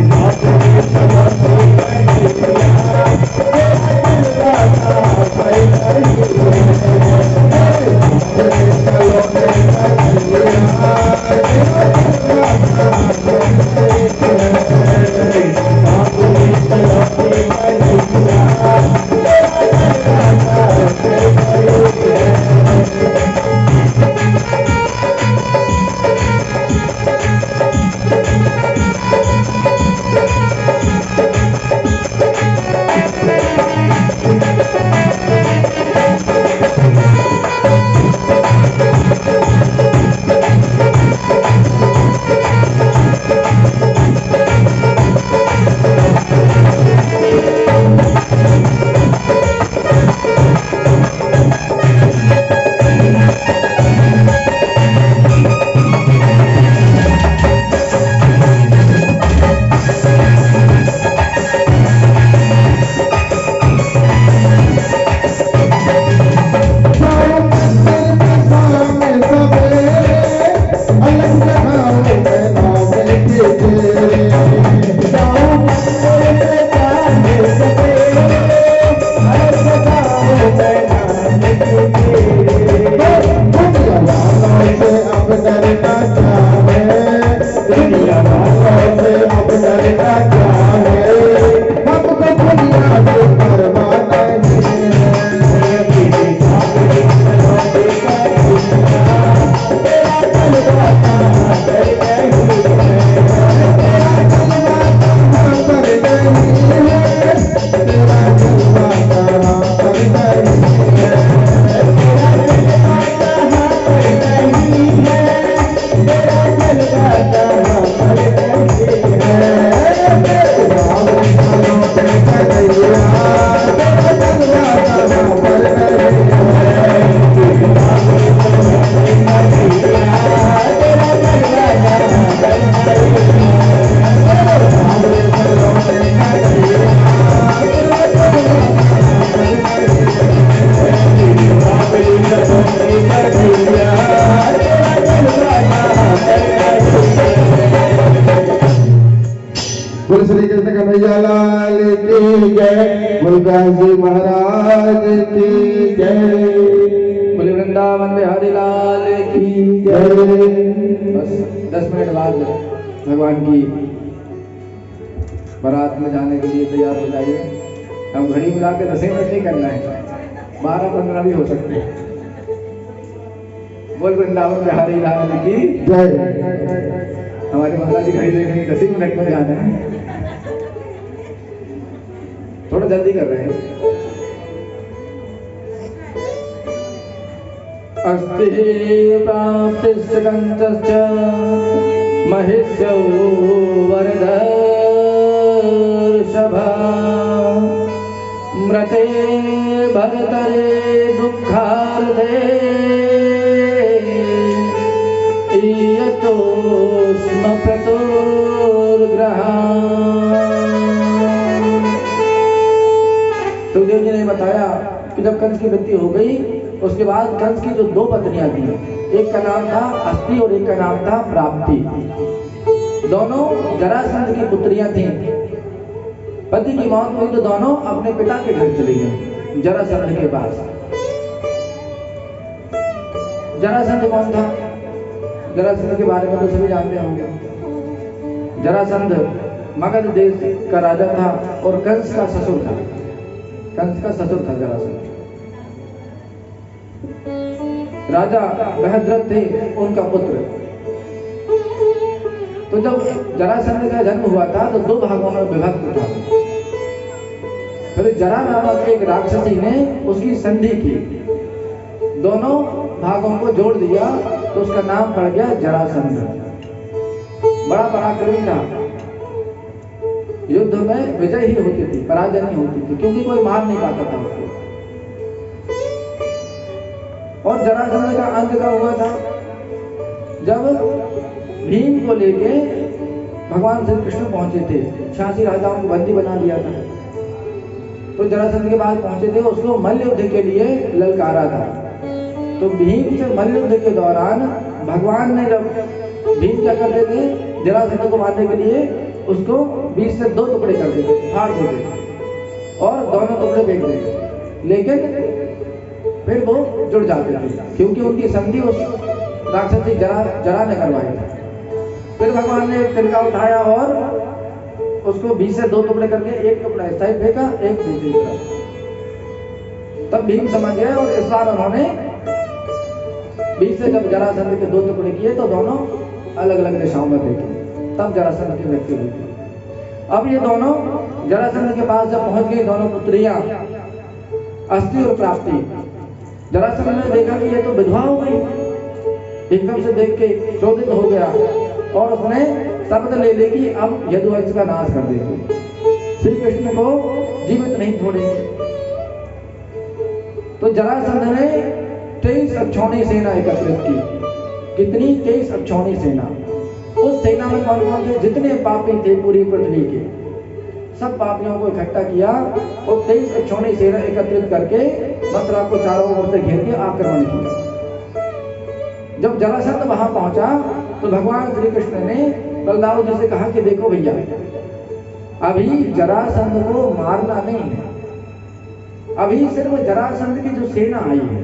जी महाराज की जय। बोले वृंदावन बिहारी लाल की जय। बस 10 मिनट बाद भगवान की बारात में जाने के लिए तैयार हो जाइए। हम घड़ी मिला के 10 मिनट नहीं करना है, 12-15 भी हो सकते हैं। बोल वृंदावन बिहारी लाल की जय। हमारे माता जी घड़ी देख रही 10 मिनट में जाना है, थोड़ा जल्दी कर रहे हैं। अस्ति प्राप्तिश्च कंचश्च महिष्यौ वरदर्षभा मृते भरतरे दुःखार्धे इयतोस्म प्रतुर्ग्रहा। सुखदेव जी ने बताया कि जब कंस की मृत्यु हो गई उसके बाद कंस की जो 2 पत्नियां थी, एक का नाम था अस्ति और एक का नाम था प्राप्ति। दोनों जरासंध की पुत्रियां थीं। पति की मौत हुई तो दोनों अपने पिता के घर चली गई जरासंध के पास। जरासंध कौन था? जरासंध के बारे में तो सभी जानते होंगे। जरासंध मगध देश का राजा था और कंस का ससुर था। कंस का ससुर था जरासंध। राजा बृहद्रथ थे उनका पुत्र। तो जब जरासंध का जन्म हुआ था तो 2 भागों में विभक्त था। फिर जरा नामक एक राक्षसी ने उसकी संधि की, दोनों भागों को जोड़ दिया तो उसका नाम पड़ गया जरासंध। बड़ा पराक्रमी था, युद्ध में विजय ही होती थी, पराजय नहीं होती थी, क्योंकि कोई मार नहीं पाता था उसको। और जरासंध का अंत कब हुआ था? जब भीम को लेके भगवान श्री कृष्ण पहुंचे थे, 86 राजाओं को बंदी बना लिया था। तो जरासंध के बाद पहुंचे थे, उसको मल्ल युद्ध के लिए ललकारा था। तो भीम से मल्ल युद्ध के दौरान भगवान ने जब भीम क्या करते थे, जरासंध को मारने के लिए उसको 20 से 2 टुकड़े कर देते, फाड़ देते और दोनों टुकड़े फेंक देते, लेकिन फिर वो जुड़ जाते थे क्योंकि उनकी संधि उस राक्षसी जरा ने करवाई थी। फिर भगवान ने एक तिनका उठाया और उसको 20 से 2 टुकड़े करके एक टुकड़ा इस साइड फेंका, एक दूसरी तरफ। तब भीम समझ गए और इस बार उन्होंने 20 से जब जरासंध के 2 टुकड़े किए तो दोनों अलग अलग दिशाओं में फेंके, तब जरासंध की मृत्यु हुई। अब ये दोनों जरासंध के पास जब पहुंच गई, दोनों पुत्रियां अस्ति और प्राप्ति, जरासंध ने देखा कि ये तो विधवा हो गई। एकदम से देख के क्रोधित हो गया और उसने शपथ ले ली कि अब यदुवंश का नाश कर देंगे, श्री कृष्ण को जीवित नहीं छोड़ेंगे। तो जरासंध ने 23 अक्षौणी सेना एकत्रित की। कितनी? 23 अक्षौणी सेना। उस सेना में कौन कौन थे? जितने पापी थे पूरी पृथ्वी के, सब पापियों को इकट्ठा किया और 23 अक्षौणी सेना एकत्रित करके मथुरा को चारों ओर से घेर के आक्रमण किया। जब जरासंध वहां पहुंचा तो भगवान श्री कृष्ण ने बलदाऊ जी से कहा कि देखो भैया, अभी जरासंध को मारना नहीं है, अभी सिर्फ जरासंध की जो सेना आई है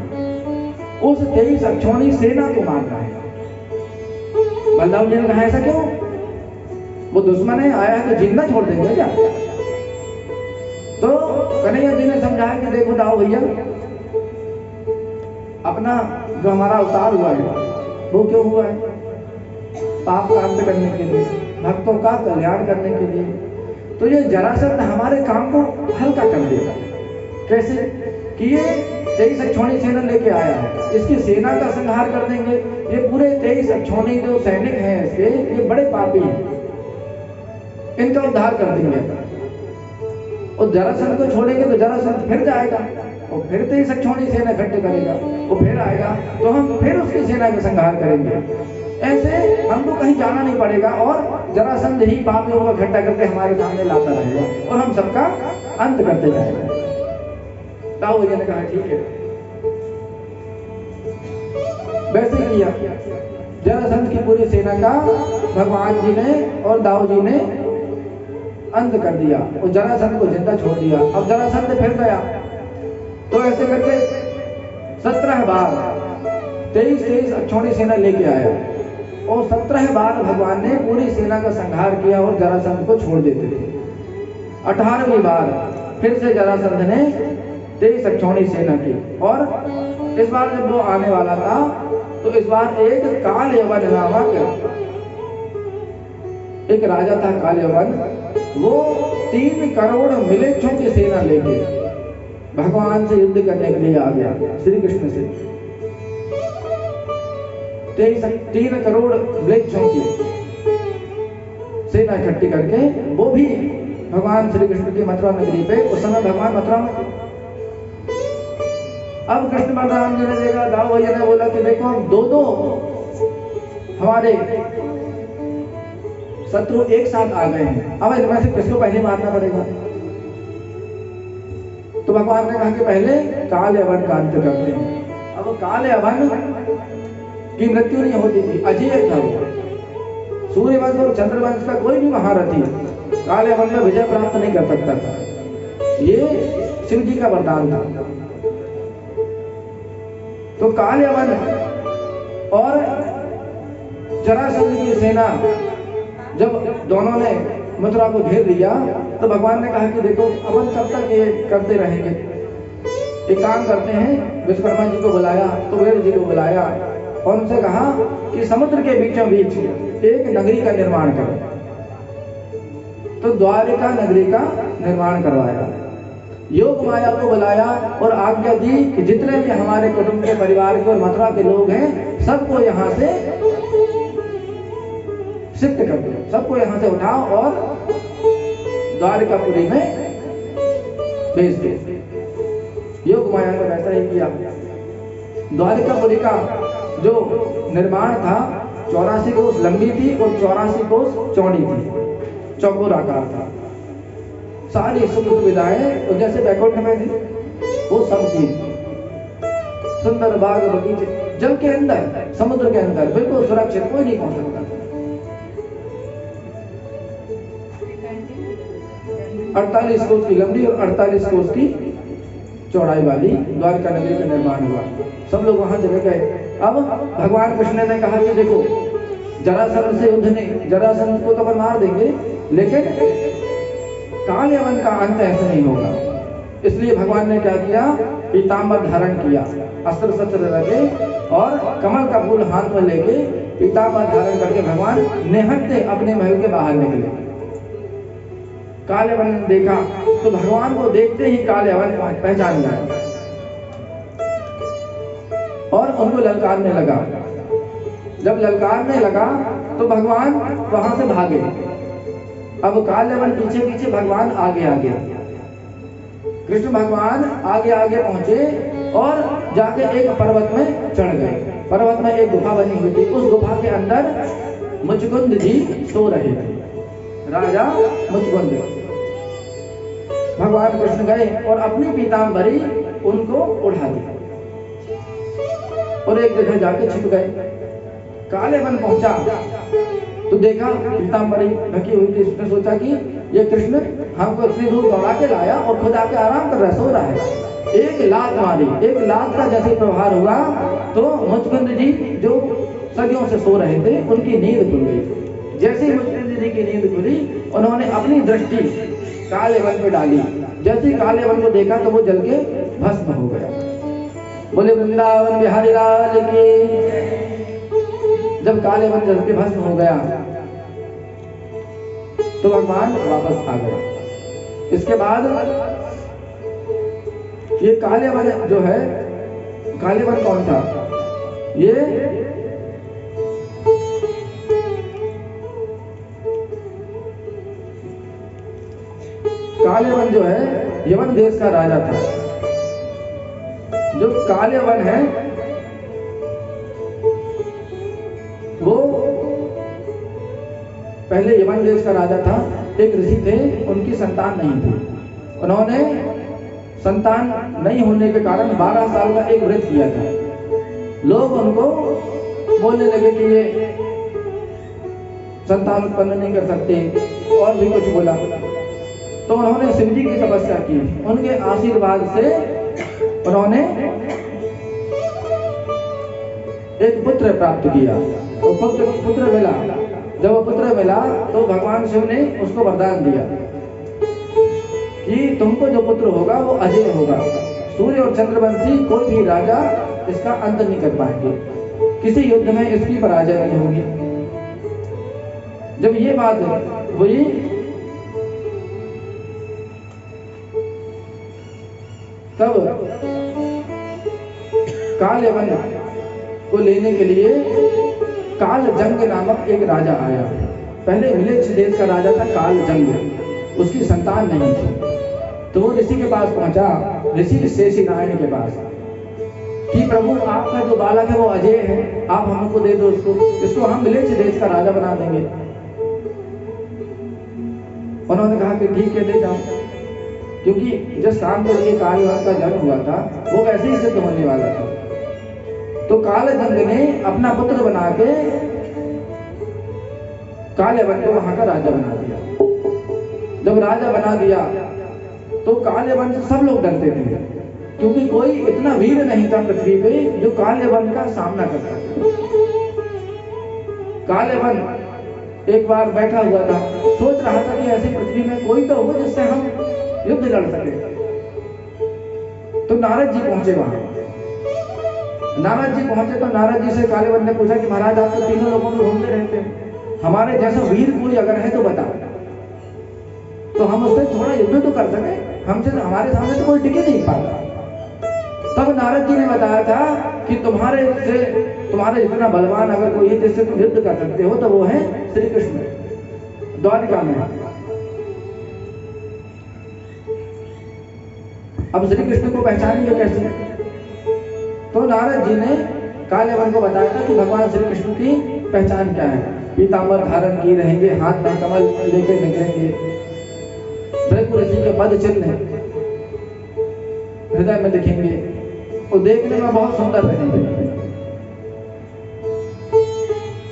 उस 23 अक्षौणी सेना को मारना है। बलदाऊ जी ने कहा ऐसा क्यों? वो दुश्मन है, आया है तो जिंदा छोड़ देंगे क्या? तो कन्हैया जी ने समझाया कि देखो दाऊ भैया, अपना जो हमारा अवतार हुआ है वो क्यों हुआ है? पाप का अंत करने के लिए, भक्तों का कल्याण करने के लिए। तो ये जरासंध हमारे काम को हल्का कर देगा। कैसे? कि ये 23 अक्षौणी सेना लेके आया है, इसकी सेना का संहार कर देंगे। ये पूरे 23 अक्षौणी जो सैनिक हैं इसके, ये बड़े पापी हैं, इनका उद्धार कर देंगे। और जरासंध को छोड़ेंगे तो जरासंध फिर जाएगा और फिर 23 अक्षौणी सेना इकट्ठे करेगा, वो फिर आएगा तो हम फिर उसकी सेना का संहार करेंगे। ऐसे हमको कहीं जाना नहीं पड़ेगा और जरासंध ही पापियों को इकट्ठा करके हमारे सामने लाता रहेगा और हम सबका अंत करते जाएगा। दाऊ जी ने कहा ठीक है। वैसे किया, जरासंध की पूरी सेना का भगवान जी ने और दाऊ जी ने अंत कर दिया और जरासंध को जिंदा छोड़ दिया। अब जरासंध फिर गया, तो ऐसे करके 17 बार 23 अक्षौणी सेना लेके आया और 17 बार भगवान ने पूरी सेना का संहार किया और जरासंध को छोड़ देते थे। 18वीं बार फिर से जरासंध ने 23 अक्षौणी सेना की, और इस बार जब वो आने वाला था तो इस बार एक काल यवन नामक एक राजा था, काल यवन। वो 3 करोड़ मिलेच्छों की सेना लेके भगवान से युद्ध करने के लिए आ गया, श्री कृष्ण से। 3 करोड़ मिलेच्छों की सेना इकट्ठी करके वो भी भगवान श्री कृष्ण की मथुरा नगरी पे, उस समय भगवान मथुरा में। अब कृष्ण बलराम जी ने देखा, दाऊ भैया ने बोला कि देखो हम 2-2 हमारे शत्रु एक साथ आ गए हैं, अब इनमें से किसको पहले मारना पड़ेगा। तो भगवान ने कहा कि पहले काल यवन का अंत करते हैं। अब काल यवन की मृत्यु नहीं होती थी, अजय था वो। सूर्यवंश और चंद्रवंश का कोई भी महारथी काल यवन में विजय प्राप्त नहीं कर सकता था, ये शिव जी का वरदान था। तो काल यवन और जरासंध की सेना जब दोनों ने मथुरा को घेर लिया, तो भगवान ने कहा कि देखो अपन कब तक ये करते रहेंगे, एक काम करते हैं। विश्वकर्मा जी को बुलाया, कुबेर जी को बुलाया और उनसे कहा कि समुद्र के बीचों बीच एक नगरी का निर्माण करो। तो द्वारिका नगरी का निर्माण करवाया। योग माया को बुलाया और आज्ञा दी कि जितने भी हमारे कुटुंब के परिवार के और मथुरा के लोग हैं, सबको यहाँ से शिफ्ट कर दो, सबको यहाँ से उठाओ और द्वारिकापुरी में भेज दो। योग माया ने वैसा ही किया। द्वारिकापुरी का जो निर्माण था 84 कोस लंबी थी और 84 कोस चौड़ी थी, चौकोर आकार था। सारी सुख सुविधाएं तो जैसे बैकुंठ में थी, वो सब चीज, सुंदर बाग बगीचे, जल के अंदर, समुद्र के अंदर, बिल्कुल सुरक्षित, कोई नहीं पहुंच सकता। 48 कोस की लंबी और 48 कोस की चौड़ाई वाली द्वारका नगरी का निर्माण हुआ। सब लोग वहां चले गए। अब भगवान कृष्ण ने कहा कि देखो जरासंध से युद्ध नहीं, जरासंध को तो अपन मार देंगे, लेकिन काल यवन का अंत ऐसे नहीं होगा। इसलिए भगवान ने क्या किया, पीताम्बर धारण किया, अस्त्र शस्त्र रखे और कमल का फूल हाथ में लेके पीताम्बर धारण करके भगवान निहत्ते अपने महल के बाहर निकले। काल यवन ने देखा तो भगवान को देखते ही काल यवन पहचान गया और उनको ललकारने लगा। जब ललकारने लगा तो भगवान वहां से भागे। अब काल यवन पीछे पीछे, भगवान आगे आगे। कृष्ण भगवान आगे आगे पहुंचे और जाके एक पर्वत में चढ़ गए। पर्वत में एक गुफा बनी हुई थी, उस गुफा के अंदर मुचकुंद जी सो रहे थे, राजा मुचकुंद। भगवान कृष्ण गए और अपनी पीताम्बरी उनको उड़ा दी और एक जगह जाके छिप गए। काल यवन पहुंचा तो देखा पीताम्बरी ढकी हुई थी। उसने सोचा कि ये कृष्ण हमको इतनी दूर दौड़ा के लाया और खुद आके आराम कर रहा, सो रहा है। एक लात मारी, एक लात का जैसे प्रहार हुआ तो मुचकुंद जी जो सदियों से सो रहे थे, उनकी नींद खुल गई। जैसे ही मुचकुंद जी की नींद खुली, उन्होंने अपनी दृष्टि काल यवन पे डाली। जैसे ही काल यवन को देखा तो वो जल के भस्म हो गया। बोले वृंदावन बिहारी लाल की। जब काल यवन जल के भस्म हो गया तो भगवान वापस आ गए। इसके बाद ये काल यवन जो है, काल यवन कौन था? ये काल यवन जो है यवन देश का राजा था। जो काल यवन है वो पहले यवन देश का राजा था। एक ऋषि थे, उनकी संतान नहीं थी। उन्होंने संतान नहीं होने के कारण 12 साल का एक व्रत किया था। लोग उनको बोलने लगे कि ये संतान उत्पन्न नहीं कर सकते और भी कुछ बोला। तो उन्होंने शिव जी की तपस्या की, उनके आशीर्वाद से उन्होंने एक पुत्र प्राप्त किया। तो पुत्र मिला। जब वो पुत्र मिला तो भगवान शिव ने उसको वरदान दिया कि तुमको जो पुत्र होगा वो अजय होगा, सूर्य और चंद्रवंशी कोई भी राजा इसका अंत नहीं कर पाएंगे, किसी युद्ध में इसकी पराजय नहीं होगी। जब ये बात हुई तब काल यवन को लेने के लिए काल जंग नामक एक राजा आया। पहले मिलेच्छ देश का राजा था काल जंग, उसकी संतान नहीं थी। तो वो ऋषि के पास पहुंचा, ऋषि शेषी नारायण के पास, कि प्रभु आपका जो बालक है वो अजय है, आप हमको दे दो इसको हम मिलेच्छ देश का राजा बना देंगे। उन्होंने कहा कि ठीक है, दे जाओ, क्योंकि जिस काम के लिए काल का जन्म हुआ था वो वैसे ही सिद्ध होने वाला था। तो कालजंग ने अपना पुत्र बना के कालयवन को वहां का राजा बना दिया। जब राजा बना दिया तो कालयवन से सब लोग डरते थे, क्योंकि कोई इतना वीर नहीं था पृथ्वी पे जो कालयवन का सामना करता। कालयवन एक बार बैठा हुआ था, सोच रहा था कि ऐसी पृथ्वी में कोई तो हो जिससे हम युद्ध लड़ सके। तो नारद जी पहुंचे वहां। नारद जी पहुंचे तो नारद जी से कालयवन ने पूछा कि महाराज आप तो तीनों लोगों में घूमते रहते हैं, हमारे जैसा वीर कोई अगर है तो बताओ, तो हम उससे थोड़ा युद्ध तो कर सके, हमसे हमारे सामने तो कोई टिके नहीं पाता। तब नारद जी ने बताया था कि तुम्हारे जितना बलवान अगर कोई है जिससे तुम युद्ध कर सकते हो तो वो है श्री कृष्ण द्वारिका में। अब श्री कृष्ण को पहचानेंगे कैसे? तो नारद जी ने कालयवन को बताया था कि भगवान श्री कृष्ण की पहचान क्या है। पीतांबर धारण किए रहेंगे, हाथ में कमल लेके निकलेंगे, भृगु ऋषि के पद चिन्ह हृदय में दिखेंगे, वो देखने में बहुत सुंदर रहेंगे।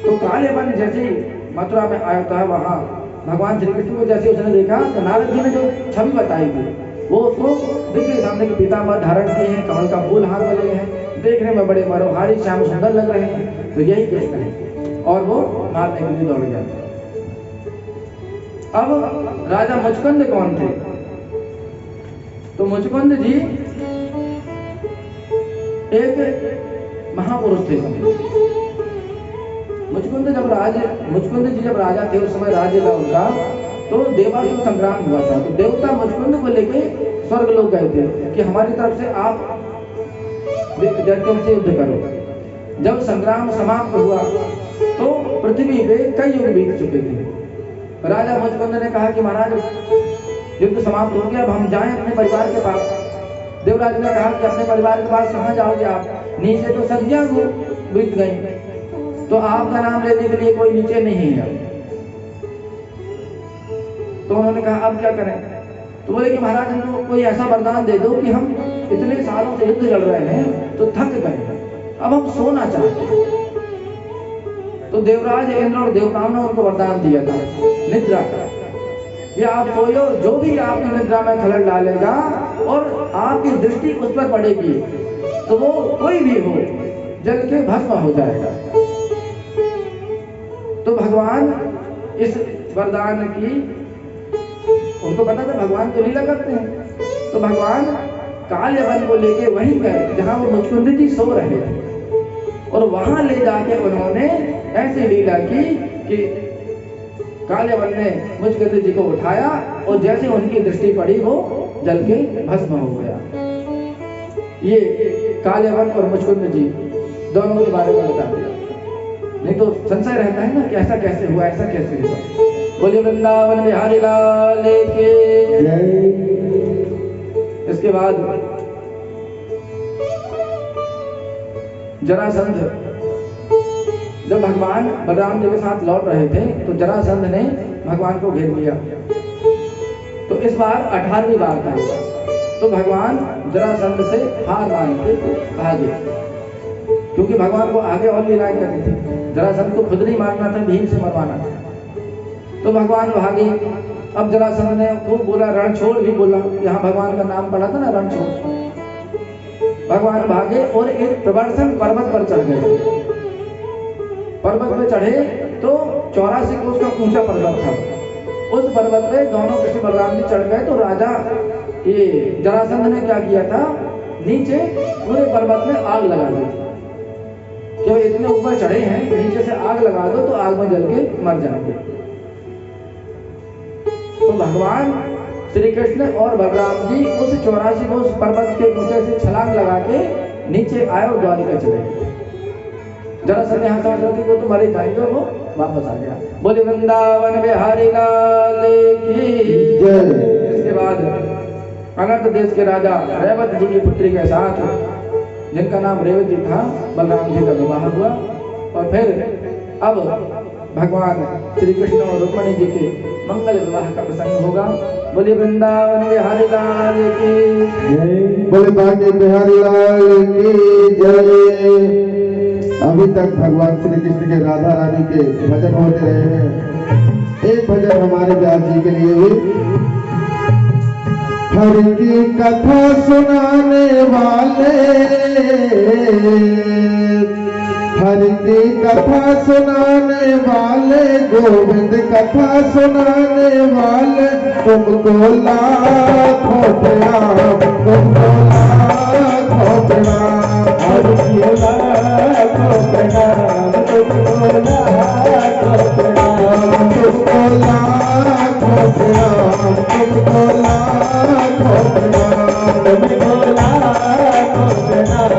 तो कालयवन जैसे ही मथुरा में आया था, वहां भगवान श्री कृष्ण को जैसे उसने देखा तो नारद जी ने जो छवि बताई थी वो उसको देखिए सामने के पीतांबर धारण किए हैं, कमल का फूल हाथ में लिए हैं, देखने में बड़े मनोहारी श्याम सुंदर लग रहे हैं, तो यही कृष्ण है। और वो मारने के लिए दौड़ गया। अब राजा मुचकुंद कौन थे? तो मुचकुंद जी एक महापुरुष थे। मुचकुंद जी जब राजा थे उस समय राज्य था उनका, तो देवासुर संग्राम हुआ था। तो देवता मुचकुंद को लेके स्वर्ग लोग गए थे कि हमारी तरफ से आप दैत्यों से युद्ध करो। जब संग्राम समाप्त हुआ तो पृथ्वी पे कई युग बीत चुके थे। राजा मुचकुंद ने कहा कि महाराज युद्ध समाप्त हो गया, अब हम जाएं अपने परिवार के पास। देवराज ने कहा कि अपने परिवार के पास कहाँ जाओगे आप? नीचे तो सदियां बीत गई, तो आपका नाम लेने के लिए कोई नीचे नहीं है। तो उन्होंने कहा अब क्या करें? तो बोले कि महाराज हमको कोई ऐसा वरदान दे दो कि हम इतने सालों से युद्ध लड़ रहे हैं तो थक गए, अब हम सोना चाहते हैं। तो देवराज इंद्र और देवताओं ने उनको वरदान दिया था निद्रा का, कि आप सोयो, जो भी आपकी निद्रा में खलल डालेगा और आपकी दृष्टि उस पर पड़ेगी तो वो कोई भी हो जल के भस्म हो जाएगा। तो भगवान इस वरदान की, उनको पता था भगवान तो लीला करते हैं, तो भगवान कालयवन को लेके वहीं गए जहां वो मुचकुंद जी सो रहे थे, और वहां ले जाके उन्होंने ऐसी लीला की कि कालयवन ने मुचकुंद जी को उठाया और जैसे उनकी दृष्टि पड़ी वो जल के भस्म हो गया। ये कालयवन और मुचकुंद जी दोनों के बारे में बता दिया, नहीं तो संशय रहता है ना कि ऐसा कैसे हुआ, ऐसा कैसे हुआ। बोलिए वृंदावन बिहारी लाल के। इसके बाद जरासंध, जब भगवान बलराम जी के साथ लौट रहे थे तो जरासंध ने भगवान को घेर लिया। तो इस बार 18वीं बार था, तो भगवान जरासंध से हार मान के भागे, क्योंकि भगवान को आगे और लीलाएं करनी थी। जरासंध को खुद नहीं मारना था, भीम से मरवाना था। तो भगवान भागे अब जरासंध ने खूब बोला, रणछोड़ भी बोला, यहाँ भगवान का नाम पड़ा था ना, रणछोड़। भगवान भागे और एक प्रवर्तन पर्वत पर चढ़ गए। पर्वत पे चढ़े तो 84 कोस का ऊंचा पर्वत था। उस पर्वत पे दोनों कृष्ण बलराम जी चढ़ गए तो राजा ये जरासंध ने क्या किया था, नीचे पूरे पर्वत में आग लगा दी। क्यों इतने ऊपर चढ़े हैं, नीचे से आग लगा दो तो आग में जल के मर जाएंगे। तो भगवान श्री कृष्ण और बलराम जी उस 84 कोस पर्वत के ऊंचे से छलांग लगा के नीचे आए और द्वारिका चले गए। जरासंध यहाँ समझ रहे थे कि वो तो मरे जाएंगे, वो वापस आ गया। बोले वृंदावन बिहारी लाल की जय। इसके बाद अनर्थ देश के राजा रेवत जी की पुत्री के साथ, जिनका नाम रेवती था, बलराम जी का विवाह हुआ। और फिर अब भगवान श्री कृष्ण और रुक्मिणी जी के मंगल विवाह का प्रसंग होगा। बोले वृंदावन बिहारी लाल की जय। बोले बांके बिहारी लाल की जय। अभी तक भगवान श्री कृष्ण के राधा रानी के भजन होते रहे हैं। एक भजन हमारे व्यास जी के लिए भी। हरि की कथा सुनाने वाले, हरि की कथा सुनाने वाले, गोविंद कथा सुनाने वाले, तुमको लाखों प्रणाम, तुमको लाखों प्रणाम। हरि की लाखों प्रणाम, तुमको लाखों प्रणाम, तुमको लाखों प्रणाम, तुमको लाखों प्रणाम, तुमको लाखों प्रणाम,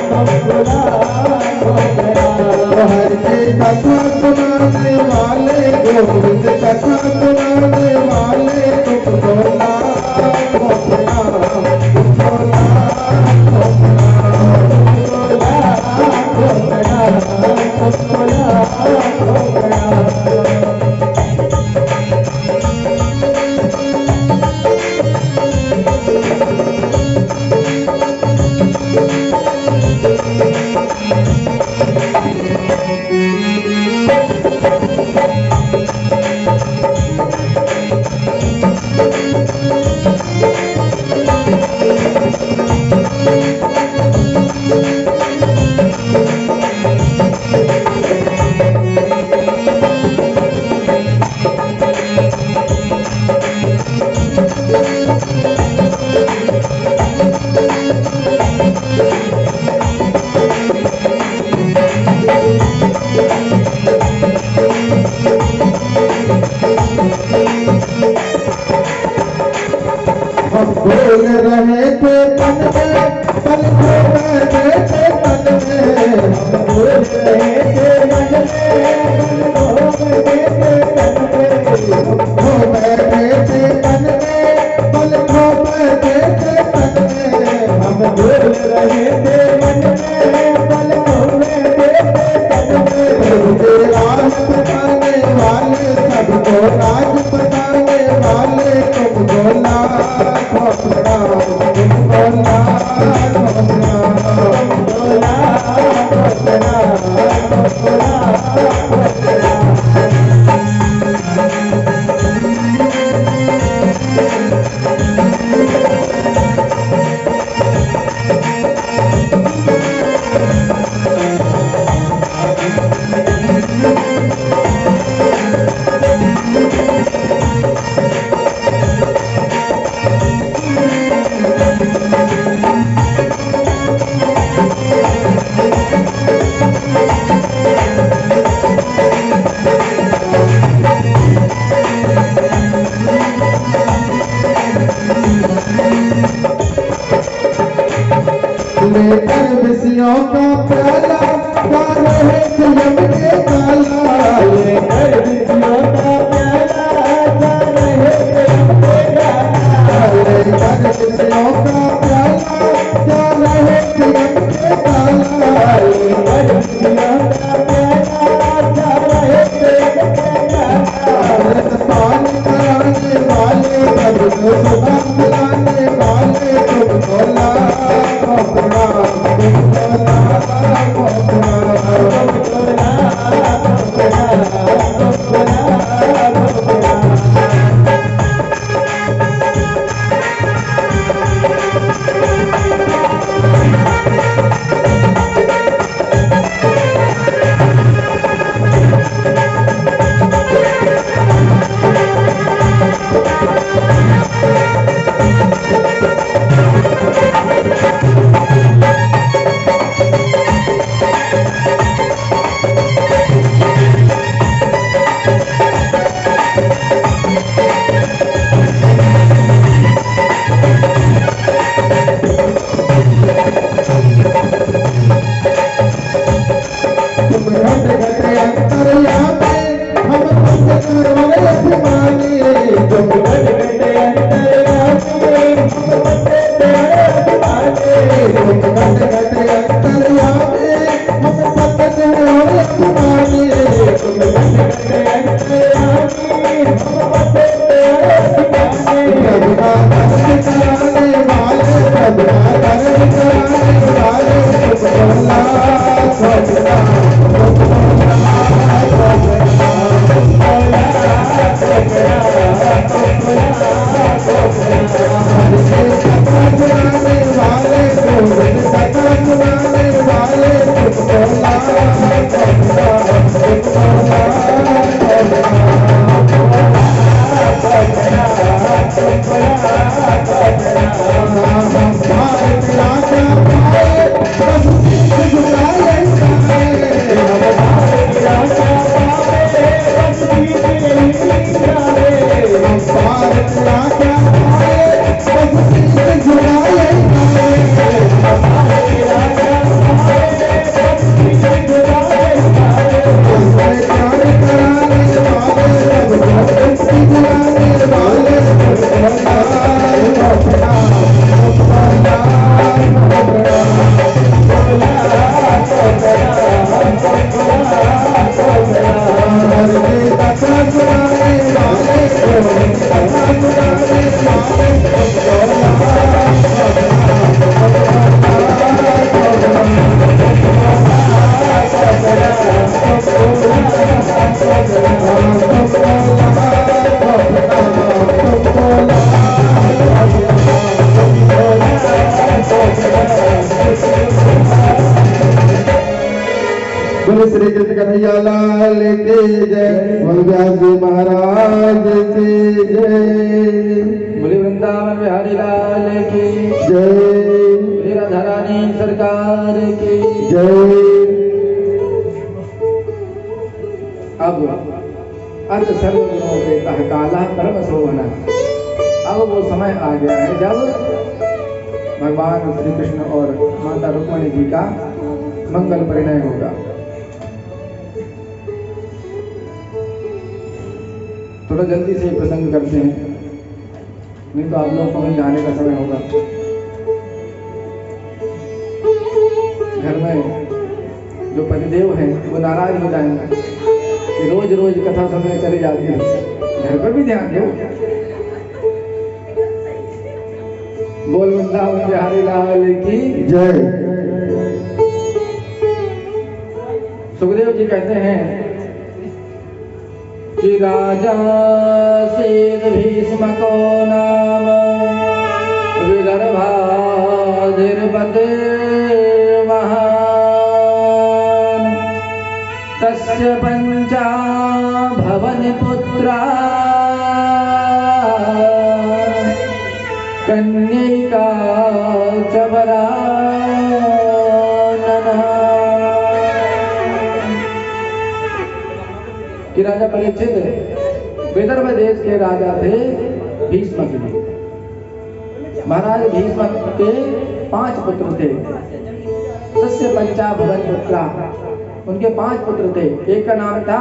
तुमको लाखों प्रणाम। हरि की कथा सुनाने वाले, गोविंद कथा सुनाने वाले, तुमको लाखों प्रणाम, तुमको लाखों प्रणाम, तुमको लाखों प्रणाम, तुमको लाखों प्रणाम। बोल रहे थे तन में, पल खो बैठे थे तन में। हम बोल रहे थे मन में, पल खो बैठे थे तन में। खो बैठे थे तन में, पल खो बैठे थे तन में। हम बोल रहे थे मन में, पल खो बैठे थे तन में। मुझे राज बताने वाले, सबको राज बताने वाले, तुमको लाखों प्रणाम, तुमको लाखों प्रणाम, तुमको लाखों प्रणाम, तुमको लाखों प्रणाम। लेकर विषयों का प्याला, गा रहे संयम के काला। लेकर विषयों का प्याला, गा रहे संयम के काला। लेकर विषयों का प्याला, गा रहे संयम के काला। लेकर विषयों का प्याला, गा रहे संयम के काला। अमृत पान कराने वाले, सबको सुधा पिलाने वाले, तुमको लाखों प्रणाम, तुमको लाखों प्रणाम, तुमको लाखों श्री कृष्ण कन्हैया लाल की जय। बोल व्यास जी महाराज की जय। बोले वृंदावन बिहारी लाल की जय। बोले राधा रानी सरकार की जय। अब अर्थ सर्व गुणों के कह काला परम शोभना। अब वो समय आ गया है जब भगवान श्री कृष्ण और माता रुक्मिणी जी का मंगल परिणय होगा। थोड़ा जल्दी से प्रसंग करते हैं, नहीं तो आप लोग को वहीं जाने का समय होगा। घर में जो पतिदेव हैं वो नाराज हो जाएंगे कि रोज रोज कथा सुनने चले जाते हैं, घर पर भी ध्यान दो। बोल वृंदावन बिहारी लाल की जय। सुखदेव जी कहते हैं कि राजा सेद भीष्म को नाम विदर्भाधिपते महान तस्य पंचा भवन पुत्रा कन्यका च वरानना। कि राजा परीक्षित विदर्भ देश के राजा थे भीष्म जी। महाराज भीष्म के 5 पुत्र थे। तस्य पंचा भवन पुत्रा, उनके 5 पुत्र थे। एक का नाम था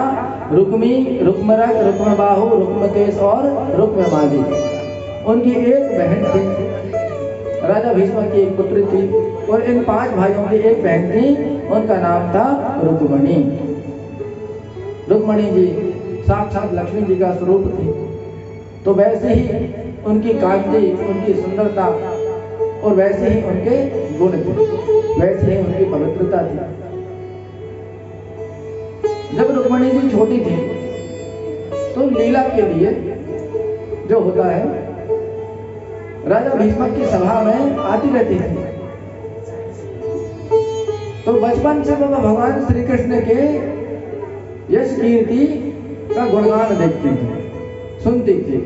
रुक्मी, रुक्मरक, रुक्मबाहु, रुक्मकेश और रुक्ममाली। उनकी एक बहन थी। राजा भीष्म की एक पुत्री थी और इन 5 भाइयों की एक बहन थी, उनका नाम था रुक्मणी। रुक्मणी जी साक्षात लक्ष्मी जी का स्वरूप थी। तो वैसे ही उनकी कांति, उनकी सुंदरता और वैसे ही उनके गुण थे, वैसे ही उनकी पवित्रता थी। जब रुक्मणी जी छोटी थी तो लीला के लिए जो होता है राजा भीष्म की सभा में आती रहती थी। तो बचपन से वो भगवान श्री कृष्ण के यश कीर्ति का गुणगान देखती थी, सुनती थी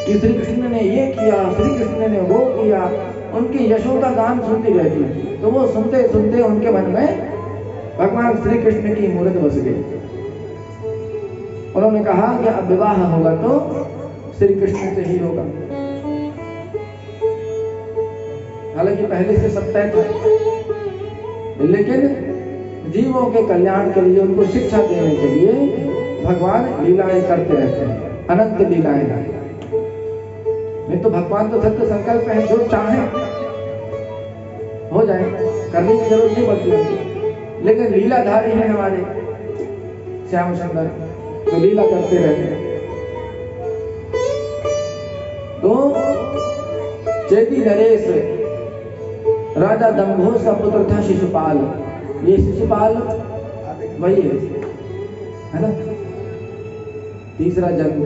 कि श्री कृष्ण ने ये किया, श्री कृष्ण ने वो किया। उनके यशों का गान सुनती रहती थी। तो वो सुनते सुनते उनके मन में भगवान श्री कृष्ण की मूर्त बस गई। उन्होंने कहा कि अब विवाह होगा तो श्री कृष्ण से ही होगा। हालांकि पहले से सब तय था, लेकिन जीवों के कल्याण के लिए, उनको शिक्षा देने के लिए भगवान लीलाएं करते रहते हैं, अनंत लीलाएं। नहीं तो भगवान तो सत्य संकल्प है, जो चाहे हो जाए, करने की जरूरत नहीं पड़ती। लेकिन लीलाधारी है हमारे श्याम सुंदर, तो लीला करते रहते हैं। तो चेती नरेश राजा दम्भोज का पुत्र था शिशुपाल। ये शिशुपाल वही है ना, तीसरा जन्म,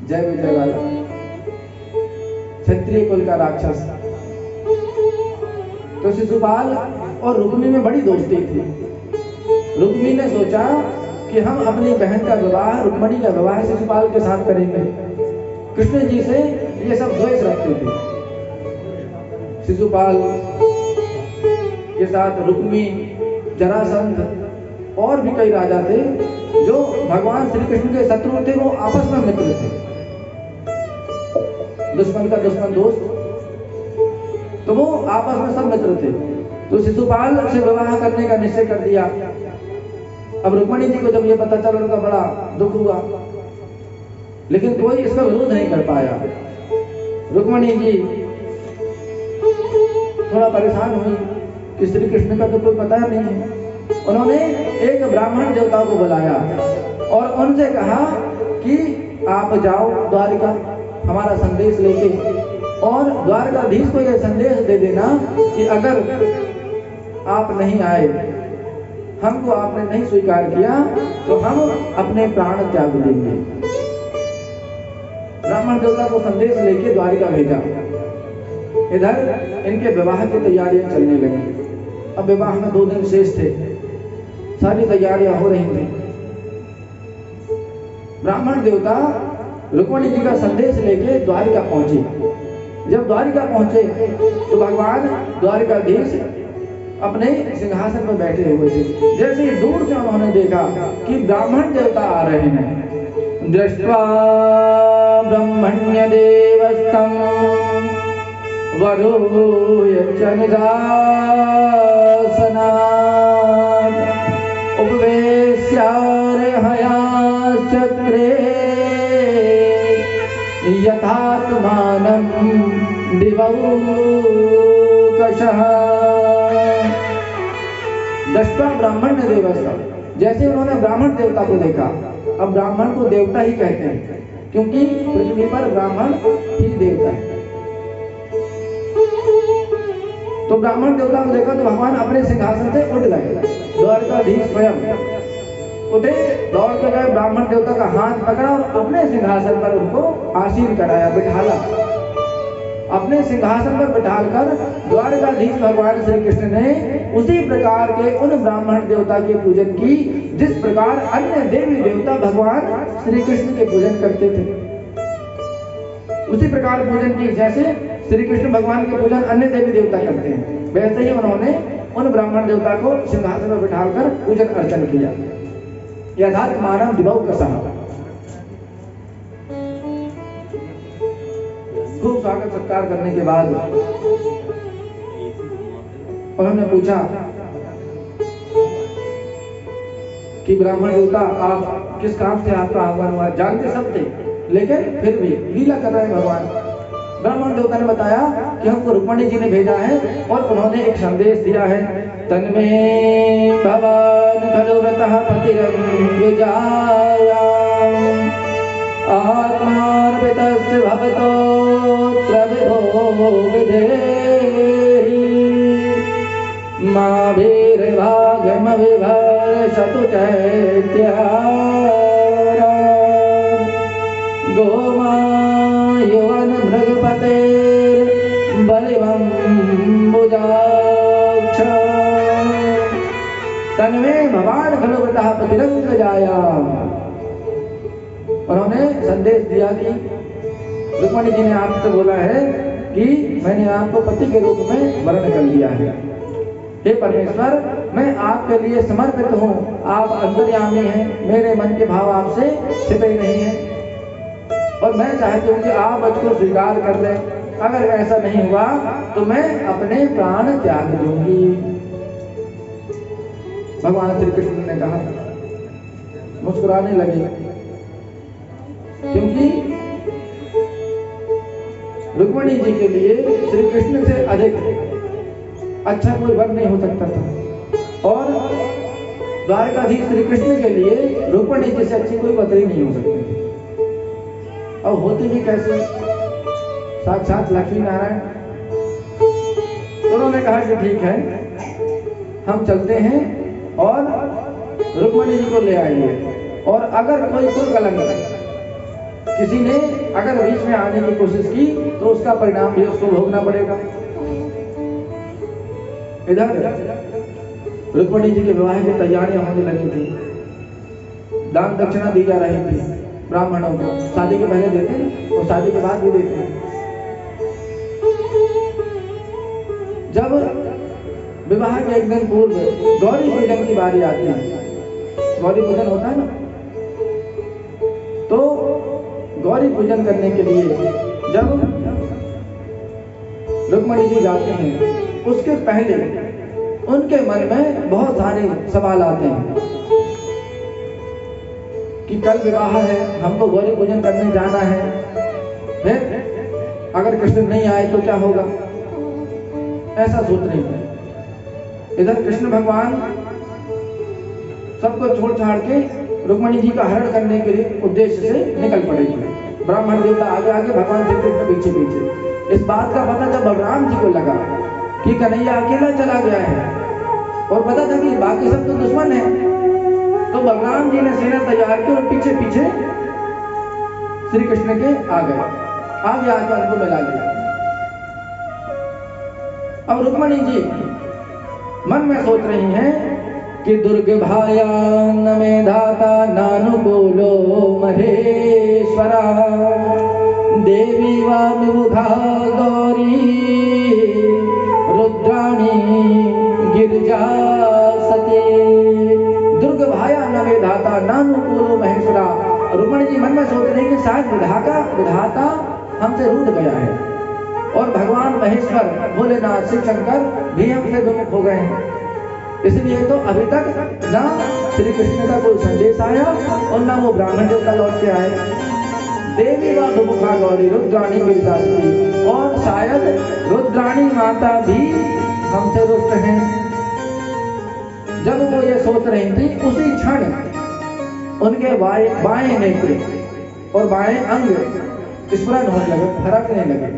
जय विजय वाला, क्षत्रिय कुल का राक्षस। तो शिशुपाल और रुक्मी में बड़ी दोस्ती थी। रुक्मी ने सोचा कि हम अपनी बहन का विवाह, रुक्मणी का विवाह शिशुपाल के साथ करेंगे। कृष्ण जी से ये सब द्वेष रखते थे। शिशुपाल के साथ रुक्मी, जरासंध और भी कई राजा थे जो भगवान श्री कृष्ण के शत्रु थे, वो आपस में मित्र थे, दुश्मन का दुश्मन दोस्त, तो वो आपस में सब मित्र थे। तो शिशुपाल से विवाह करने का निश्चय कर दिया। अब रुक्मणी जी को जब ये पता चला उनका बड़ा दुख हुआ, लेकिन कोई इसका विरोध नहीं कर पाया। रुक्मणी जी थोड़ा परेशान हुई कि श्री कृष्ण का तो कोई पता नहीं है। उन्होंने एक ब्राह्मण देवता को बुलाया और उनसे कहा कि आप जाओ द्वारिका हमारा संदेश लेके, और द्वारकाधीश को यह संदेश दे देना कि अगर आप नहीं आए, हमको आपने नहीं स्वीकार किया, तो हम अपने प्राण त्याग देंगे। ब्राह्मण देवता को संदेश लेके द्वारिका भेजा। इधर इनके विवाह की तैयारियां चलने लगी। अब विवाह में 2 दिन शेष थे, सारी तैयारियां हो रही थी। ब्राह्मण देवता रुक्मणी जी का संदेश लेके द्वारिका पहुंचे। जब द्वारिका पहुंचे तो भगवान द्वारिकाधीश अपने सिंहासन पर बैठे हुए थे। जैसे ही दूर से उन्होंने देखा कि ब्राह्मण देवता आ रहे हैं। दृष्ट्वा ब्रह्मण्य देवस्तम वरोय च निदासनात् उपवेश्यार्हयाश्चक्रे यथात्मानं दिवौकशः। दृष्ट्वा ब्राह्मण देवस्तम, जैसे उन्होंने ब्राह्मण देवता को देखा। अब ब्राह्मण को देवता ही कहते हैं क्योंकि पृथ्वी पर ब्राह्मण ही देवता है। तो ब्राह्मण देवता को देखा तो भगवान अपने सिंहासन से उठ गए। द्वारकाधीश स्वयं उठे, दौड़ के गए, ब्राह्मण देवता का हाथ पकड़ा और अपने सिंहासन पर उनको आसीन कराया, बिठाला। अपने सिंहासन पर बिठालकर द्वारकाधीश भगवान श्री कृष्ण ने उसी प्रकार के उन ब्राह्मण देवता के पूजन की जिस प्रकार अन्य देवी देवता भगवान श्री कृष्ण के पूजन करते थे। उसी प्रकार पूजन की जैसे श्री कृष्ण भगवान के पूजन अन्य देवी देवता करते हैं, वैसे ही उन्होंने उन ब्राह्मण देवता को सिंहासन पर बिठाकर पूजन अर्चन किया। यथात्मानं दिवौकशः। खूब स्वागत सत्कार करने के बाद उन्होंने पूछा कि ब्राह्मण देवता आप किस काम से आपका आह्वान हुआ। जानते सब थे लेकिन फिर भी लीला कर रहे हैं भगवान। ब्राह्मण देवता ने बताया कि हमको रुक्मणी जी ने भेजा है और उन्होंने एक संदेश दिया है। तन्मे भवान खलु व्रतः पतिरंगजायाम् आत्मार्पितस्य भवतोऽत्र विभो विधेहि मा भीर्भागमविभर्षतु चैत्यारा गोमायुवन मृगपतेर्बलिवम्बुजाक्ष तन्मे भवान खलु व्रतः पतिरंगजायाम्। उन्होंने संदेश दिया कि रुक्मणी जी ने आपसे बोला है कि मैंने आपको पति के रूप में वर्ण कर लिया है। हे परमेश्वर, मैं आपके लिए समर्पित हूँ, आप अंतर्यामी हैं, मेरे मन के भाव आपसे छिपे नहीं हैं और मैं चाहती हूँ कि आप मुझको स्वीकार कर लें। अगर ऐसा नहीं हुआ तो मैं अपने प्राण त्याग दूंगी। भगवान श्री कृष्ण ने कहा, मुस्कुराने लगे क्योंकि रुक्मणी जी के लिए श्री कृष्ण से अधिक अच्छा कोई वर नहीं हो सकता था और द्वारकाधीश श्री कृष्ण के लिए रुक्मणी जी से अच्छी कोई पत्नी नहीं हो सकती। अब होती भी कैसे? साक्षात लक्ष्मी नारायण उन्होंने कहा कि ठीक है, हम चलते हैं और रुक्मणी जी को ले आएंगे, और अगर कोई कुलकलंक किसी ने अगर बीच में आने की कोशिश की तो उसका परिणाम भी उसको भोगना पड़ेगा। इधर रुक्मणी जी के विवाह की तैयारियां होने लगी थी, दान दक्षिणा दी जा रही थी ब्राह्मणों को। शादी के पहले देते हैं और शादी के बाद भी देते हैं। जब विवाह के एक दिन पूर्व गौरी पूजन की बारी आती है, गौरी पूजन होता है ना, तो गौरी पूजन करने के लिए जब रुक्मणी जी जाते हैं, उसके पहले उनके मन में बहुत सारे सवाल आते हैं कि कल विवाह है, हमको गौरी पूजन करने जाना है, फिर अगर कृष्ण नहीं आए तो क्या होगा, ऐसा सोच रही है। इधर कृष्ण भगवान सबको छोड़ छाड़ के रुक्मणी जी का हरण करने के लिए उद्देश्य से निकल पड़ेगी। ब्राह्मण देवता आगे आगे, भगवान श्री कृष्ण पीछे पीछे। इस बात का पता जब बलराम जी को लगा कि कन्हैया अकेला चला गया है और पता था कि बाकी सब तो दुश्मन है, तो बलराम जी ने सेना तैयार की और पीछे पीछे श्री कृष्ण के आ गए, आगे आकर उनको मिला लिया। अब रुक्मणी जी मन में सोच रही हैं कि दुर्ग भाया न में धाता नानुकूलो महेश्वरा, देवी वा विमुखा गौरी रुद्राणी गिरिजा सती। दुर्ग भाया न में धाता नानुकूलो महेश्वरा। रुक्मणी जी मन में सोच रही कि शायद विधाता हमसे रूठ गया है और भगवान महेश्वर भोलेनाथ शिव शंकर भी हमसे विमुख हो गए हैं, इसलिए तो अभी तक ना श्री कृष्ण का कोई संदेश आया और ना वो ब्राह्मण देवता लौट के आए। देवी व विमुखा गौरी रुद्राणी गिरिजासती, और शायद रुद्राणी माता भी हमसे रुष्ट हैं। जब वो ये सोच रही थी, उसी क्षण उनके बाएं नेत्र और बाएं अंग स्फुरन होने लगे, फरकने लगे।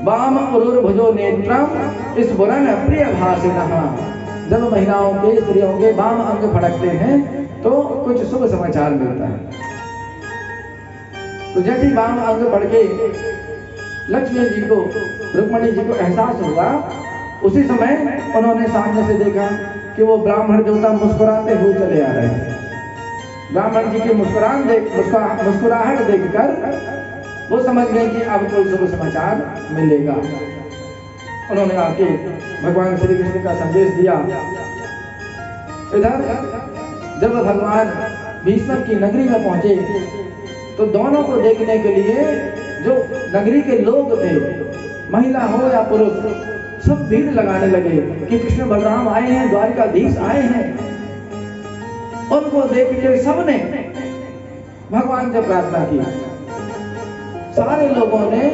वाम उरुर्भुजो नेत्रम स्फुरन प्रिय भाषिणः। जब महिलाओं के, स्त्रियों के वाम अंग फड़कते हैं तो कुछ शुभ समाचार मिलता है। तो जैसे ही वाम अंग बढ़ के लक्ष्मी जी को, रुक्मणी जी को एहसास हुआ, उसी समय उन्होंने सामने से देखा कि वो ब्राह्मण देवता मुस्कुराते हुए चले आ रहे हैं। ब्राह्मण जी की मुस्कुराहट देखकर वो समझ गए कि अब कोई शुभ समाचार मिलेगा। उन्होंने आके भगवान श्री कृष्ण का संदेश दिया। इधर जब भगवान भीष्म की नगरी में पहुंचे तो दोनों को देखने के लिए जो नगरी के लोग थे, महिला हो या पुरुष, सब भीड़ लगाने लगे कि कृष्ण बलराम आए हैं, द्वारिकाधीश आए हैं। उनको देख के सबने भगवान से प्रार्थना की। सारे लोगों ने,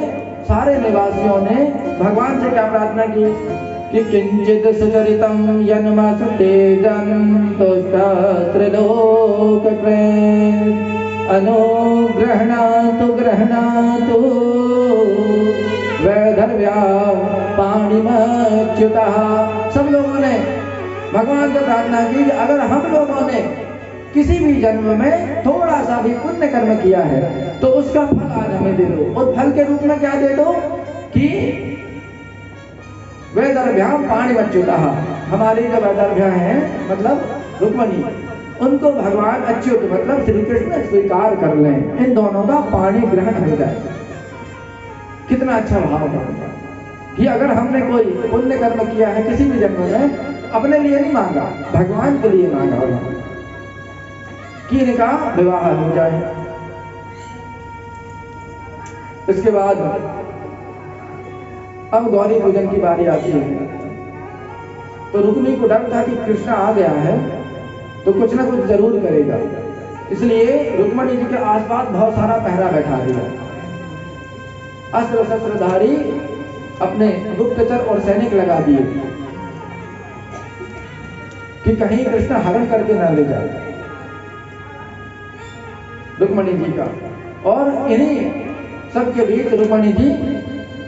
सारे निवासियों ने भगवान से क्या प्रार्थना की कि किंचित सुचरितम यन्मसु तेजं तुष्टस्त्रलोक अनुग्रहणातु गृह्णातु वैधर्व्या पाणिमच्युतः। सब लोगों ने भगवान से प्रार्थना की कि अगर हम लोगों ने किसी भी जन्म में थोड़ा सा भी पुण्य कर्म किया है तो उसका फल आज हमें दे दो। और फल के रूप में क्या दे दो कि वैदर्भ्याम पाणिमच्युतः, हमारी जो वैदर्भ्या है मतलब रुक्मणी, उनको भगवान अच्युत मतलब श्री कृष्ण स्वीकार कर लें, इन दोनों का पाणी ग्रहण हो जाए। कितना अच्छा भाव होगा कि अगर हमने कोई पुण्य कर्म किया है किसी भी जन्म में, अपने लिए नहीं मांगा, भगवान के लिए मांगा होगा कि इनका विवाह हो जाए। इसके बाद अब गौरी पूजन की बारी आती है। तो रुक्मिणी को डर था कि कृष्ण आ गया है तो कुछ ना कुछ जरूर करेगा, इसलिए रुक्मिणी जी के आसपास बहुत सारा पहरा बैठा दिया। अस्त्र शस्त्रधारी अपने गुप्तचर और सैनिक लगा दिए कि कहीं कृष्ण हरण करके न ले जाए रुक्मिणी जी का। और इन्हीं सबके बीच रुक्मिणी जी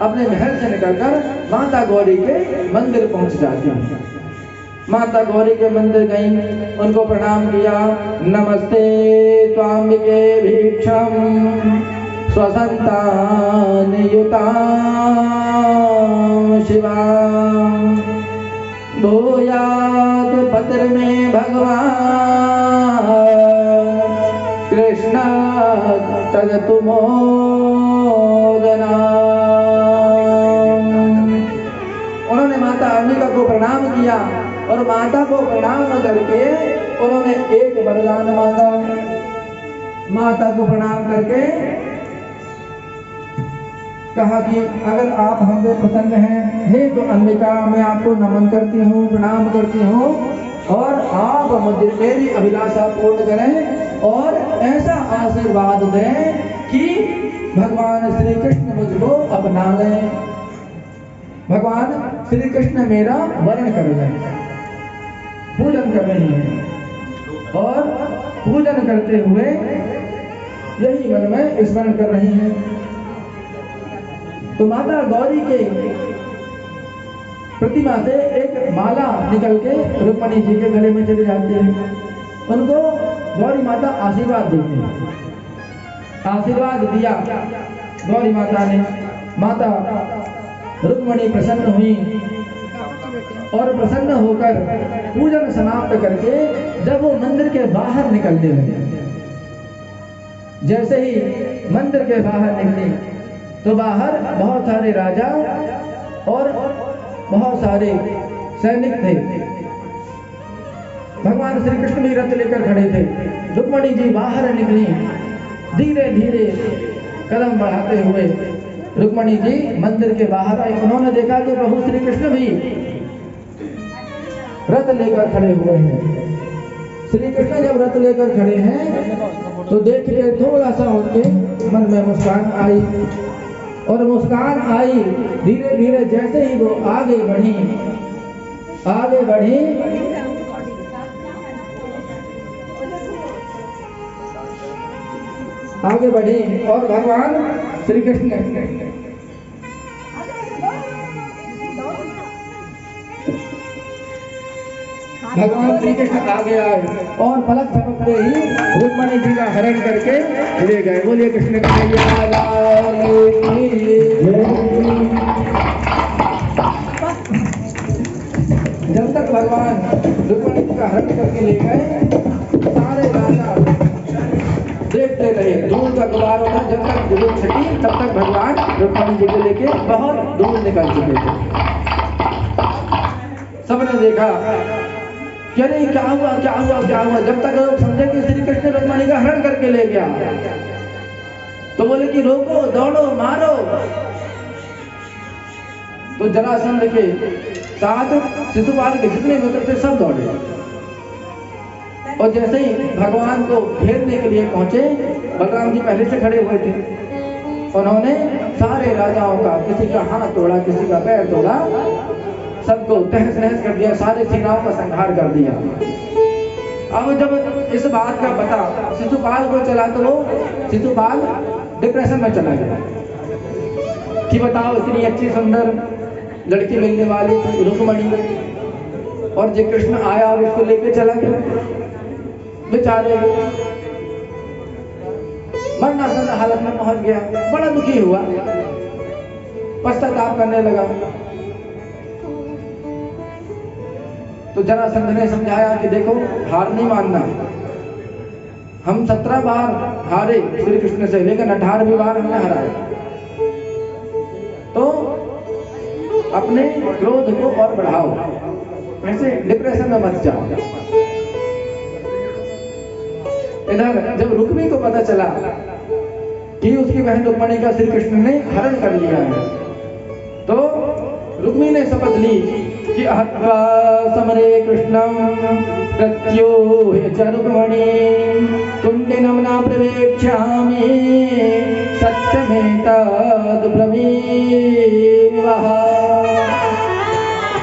अपने महल से निकलकर माता गौरी के मंदिर पहुंच जाती हैं। माता गौरी के मंदिर गई, उनको प्रणाम किया। नमस्ते त्वाम्बिके भीक्षम स्वसंतान युतां शिवां भूयात् पत्र में भगवान कृष्ण तदतु मोदना। उन्होंने माता अंबिका को प्रणाम किया और माता को प्रणाम करके उन्होंने एक वरदान मांगा। माता को प्रणाम करके कहा कि अगर आप हमसे प्रसन्न हैं, हे तो अंबिका, मैं आपको नमन करती हूँ, प्रणाम करती हूँ और आप मुझे मेरी अभिलाषा पूर्ण करें और ऐसा आशीर्वाद दें कि भगवान श्री कृष्ण मुझको अपना लें, भगवान श्री कृष्ण मेरा वर्ण कर लें। पूजन कर रही हैं और पूजन करते हुए यही मन में स्मरण कर रही हैं। तो माता गौरी के प्रतिमा से एक माला निकल के रुक्मणी जी के गले में चली जाती है। उनको गौरी माता आशीर्वाद देती है। आशीर्वाद दिया गौरी माता ने। माता रुक्मणी प्रसन्न हुई और प्रसन्न होकर पूजन समाप्त करके जब वो मंदिर के बाहर निकलने लगे, जैसे ही मंदिर के बाहर निकली तो बाहर बहुत सारे राजा और बहुत सारे सैनिक थे। भगवान श्री कृष्ण भी रथ लेकर खड़े थे। रुक्मणी जी बाहर निकली, धीरे धीरे कदम बढ़ाते हुए रुक्मणी जी मंदिर के बाहर आई। उन्होंने देखा कि प्रभु श्री कृष्ण भी रथ लेकर खड़े हुए हैं। श्री कृष्ण जब रथ लेकर खड़े हैं तो देख के थोड़ा सा उनके मन में मुस्कान आई और मुस्कान आई। धीरे धीरे जैसे ही वो आगे बढ़ी और भगवान श्री कृष्ण आगे आए और पलक झपकते ही रुक्मणी जी का हरण करके ले गए। बोलिए कृष्ण कन्हैया लाल की जय। जब तक भगवान रुक्मणी जी का हरण करके ले गए, सारे राजा देखते रहे। दूर तक बार होता, जब तक धूप छटी तब तक भगवान रुक्मणी जी को लेके बहुत दूर निकल चुके थे। सबने देखा क्या नहीं, क्या हुआ क्या हुआ क्या हुआ। जब तक लोग समझे कि श्री कृष्ण रुक्मणी का हरण करके ले गया तो बोले कि रोको, दौड़ो, मारो। तो जरासंध के साथ शिशुपाल के जितने मित्र थे सब दौड़े और जैसे ही भगवान को घेरने के लिए पहुंचे, बलराम जी पहले से खड़े हुए थे। उन्होंने सारे राजाओं का, किसी का हाथ तोड़ा, किसी का पैर तोड़ा, सबको तहस नहस कर दिया, सारे सेनाओं का संहार कर दिया। अब जब इस बात का पता शिशुपाल को चला तो वो शिशुपाल डिप्रेशन में चला गया कि बताओ, इतनी अच्छी सुंदर लड़की मिलने वाली रुक्मणी और जो कृष्ण आया और उसको लेके चला गया। बेचारे मरनासन हालत में पहुंच गया, बड़ा दुखी हुआ, पश्चाताप करने लगा। तो जरासंध ने समझाया कि देखो, हार नहीं मानना। हम 17 बार हारे श्री कृष्ण से, लेकिन 18वीं बार हमने हराया। तो अपने क्रोध को और बढ़ाओ, ऐसे डिप्रेशन में मत जाओ। इधर जब रुक्मी को पता चला कि उसकी बहन रुक्मणी का श्री कृष्ण ने हरण कर लिया है, तो रुक्मी ने शपथ ली कि अहत्वा समरे कृष्णं प्रत्योह्य च रुक्मणी कुंडिनं न प्रवेक्ष्यामि सत्यमेतद् ब्रवीमः।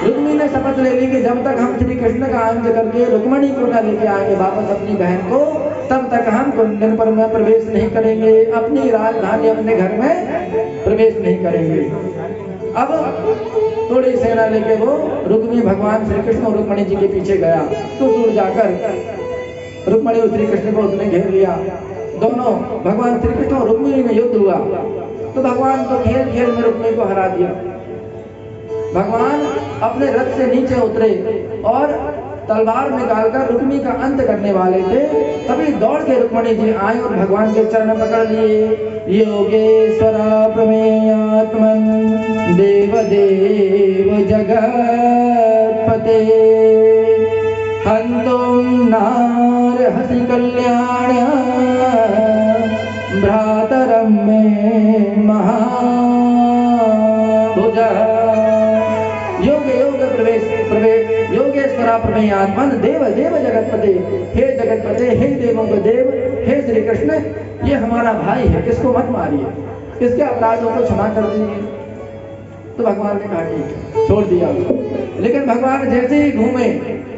रुक्मी ने शपथ ले ली कि जब तक हम श्री कृष्ण का अंत करके रुक्मणी को न लेके आएंगे वापस अपनी बहन को, तब तक हम कुंडन पर में प्रवेश नहीं करेंगे, अपनी राजधानी अपने घर में प्रवेश नहीं करेंगे। अब थोड़ी सेना लेके वो रुक्मी भगवान श्री कृष्ण और रुक्मणी जी के पीछे गया। तो दूर जाकर रुक्मणी और श्री कृष्ण को उसने घेर लिया। दोनों भगवान श्री कृष्ण और रुक्मिणी में युद्ध हुआ। तो भगवान तो खेल खेल में रुक्मिणी को हरा दिया। भगवान अपने रथ से नीचे उतरे और तलवार निकालकर रुक्मिणी का अंत करने वाले थे। तभी दौड़ के रुक्मिणी जी आए और भगवान के चरण पकड़ लिए। योगेश्वर प्रमेयात्मन देव देव जगत्पते हन्तुं नार हसि कल्याण भ्रातरं मे महाभुजा। योगेश्वरा प्रमेयात्मन देव देव जगतपते, हे जगतपते, हे देवों के देव, हे श्री कृष्ण, ये हमारा भाई है, इसको मत मारिए, इसके अपराधों को क्षमा कर दीजिए। तो भगवान ने कहा ठीक है, छोड़ दिया। लेकिन भगवान जैसे ही घूमे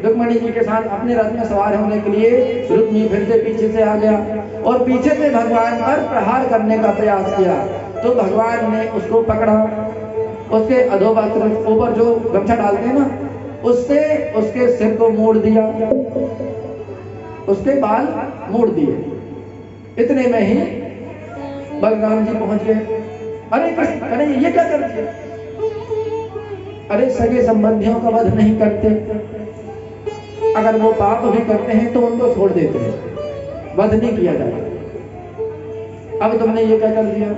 रुक्मिणी जी के साथ अपने रथ में सवार होने के लिए, रुक्मिणी फिर से पीछे से आ गया और पीछे से भगवान पर प्रहार करने का प्रयास किया। तो भगवान ने उसको पकड़ा, उसके अधोवस्त्र ऊपर जो गमछा डालते हैं ना, उससे उसके सिर को मोड़ दिया, उसके बाल मोड़ दिए। इतने में ही बलराम जी पहुंच गए। अरे कृष्ण, अरे ये क्या कर दिया? अरे सगे संबंधियों का वध नहीं करते, अगर वो पाप भी करते हैं तो उनको छोड़ देते हैं, वध नहीं किया जाता। अब तुमने ये क्या कर दिया?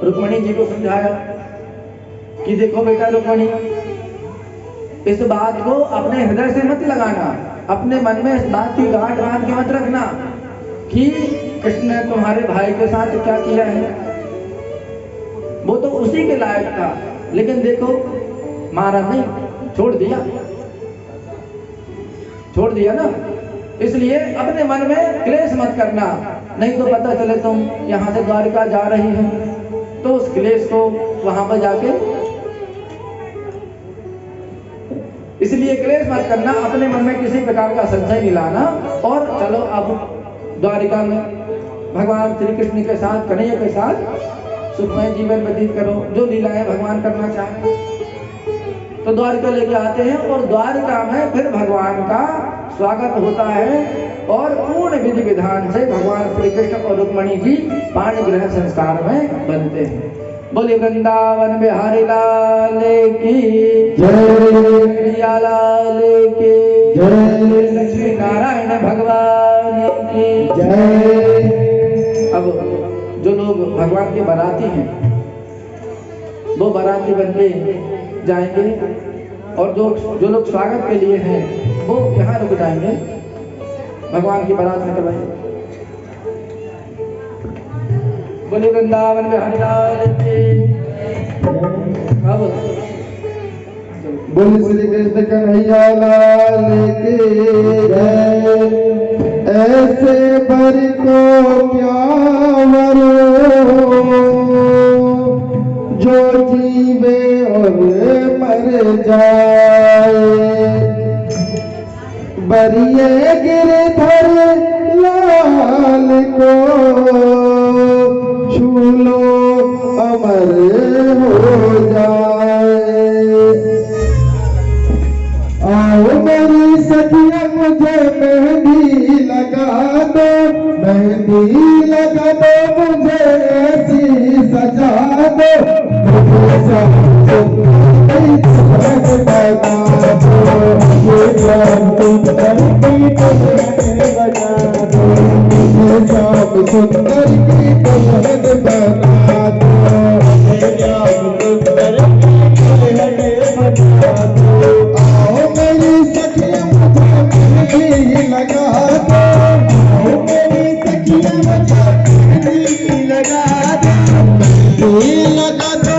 रुक्मिणी जी को समझाया कि देखो बेटा रुक्मिणी, इस बात को अपने हृदय से मत लगाना, अपने मन में इस बात की गांठ बांध के मत रखना कि कृष्ण ने तुम्हारे भाई के साथ क्या किया है। वो तो उसी के लायक था, लेकिन देखो मारा नहीं, छोड़ दिया ना। इसलिए अपने मन में क्लेश मत करना, नहीं तो पता चले तुम यहाँ से द्वारिका जा रही हो तो उस क्लेश को वहां पर जाके, इसलिए क्लेश मत करना, अपने मन में किसी प्रकार का संशय नहीं लाना और चलो अब द्वारिका में भगवान श्री कृष्ण के साथ, कन्हैया के साथ सुखमय जीवन व्यतीत करो, जो लीलाएं भगवान करना चाहे। तो द्वारिका लेके आते हैं और द्वारिका में फिर भगवान का स्वागत होता है और पूर्ण विधि विधान से भगवान श्री कृष्ण और रुक्मिणी जी पाणी ग्रहण संस्कार में बनते हैं। बोले वृंदावन बिहारी लाल की जय, लाल की जय, लक्ष्मी नारायण भगवान की जय। अब जो लोग भगवान के बाराती हैं वो बाराती बनके जाएंगे और जो लोग स्वागत के लिए हैं वो यहाँ रुक जाएंगे, भगवान की बारात में करवाएंगे। बोले वृंदावन में हरिलाल की। अब बोले श्री कृष्ण कन्हैया लाल की जय। ऐसे बर को क्या वरो जो जीवे और मर जाए, बरिए गिरधर लाल को छूलो अमर हो जाए। आओ मेरी सखिया मुझे मेहंदी लगा दो, मेहंदी लगा दो, मुझे ऐसी सजा दो, मुझे सुंदर की पसंद बना दो। आओ मेरी सखिया मुझे मेहंदी लगा दो, आओ मेरी सखिया मुझे मेहंदी लगा दो, मेहंदी लगा दो,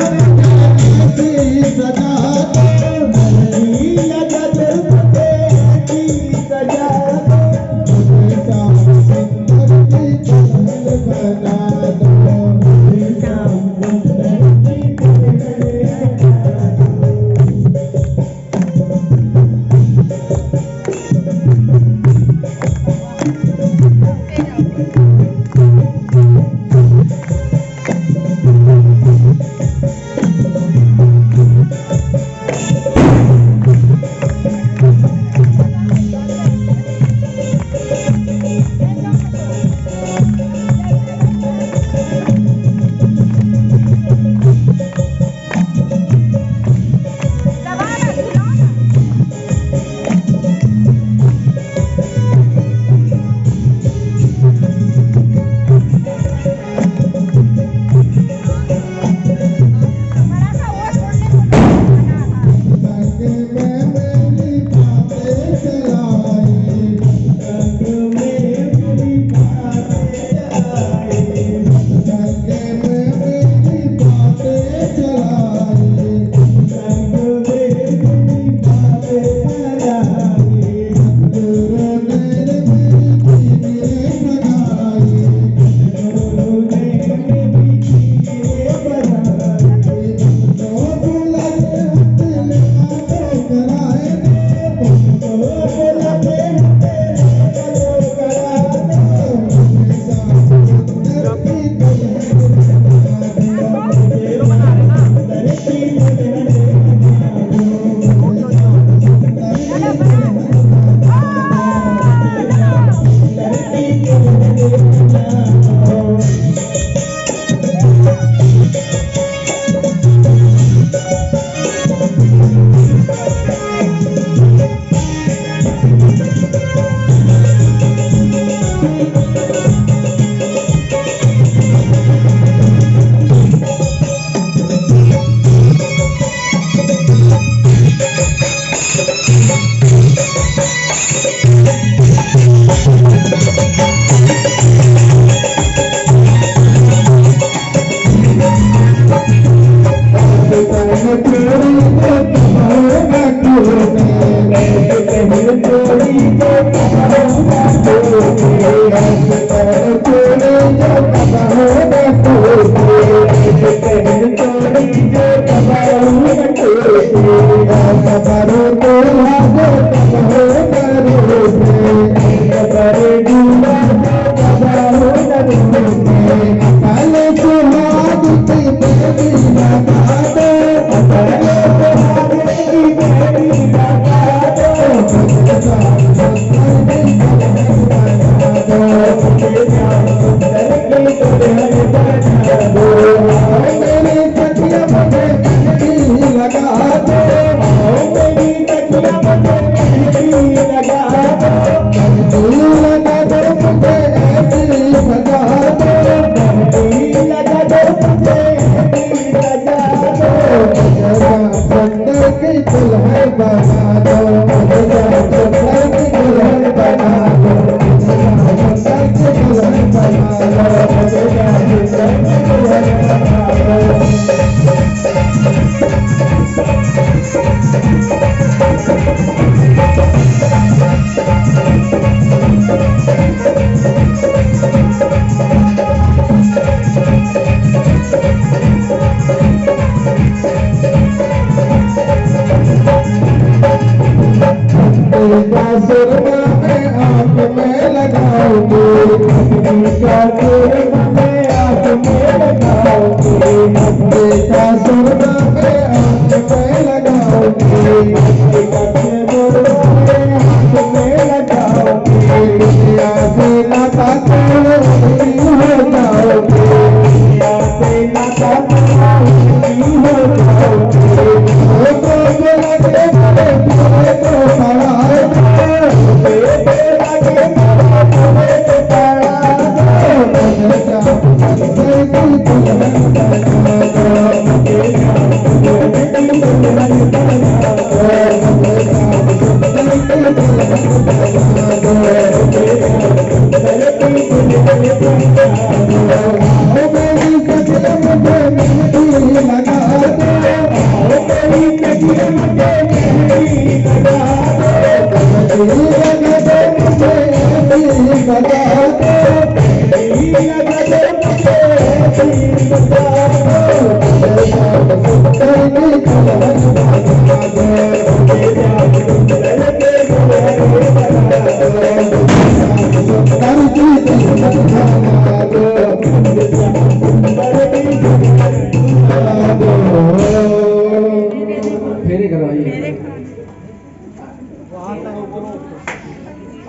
फेरे करवाइए।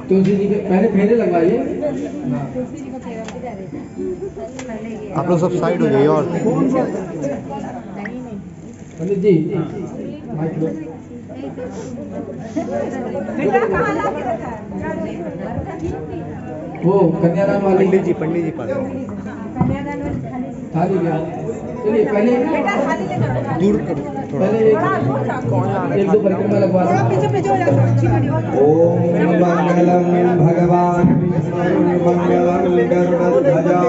तुलसी जी के पहले फेरे लगवाइए। आप लोग सब साइड हो जाइए। और पंडित जी माइक लो। वो कन्यादान वाली पंडित जी थाली क्या चलिए पहले दूर करो थोड़ा। पहले एक दो परिक्रमा लगवा दो। ओम मंगलम भगवान विष्णु मंगलम गरुड़ध्वजा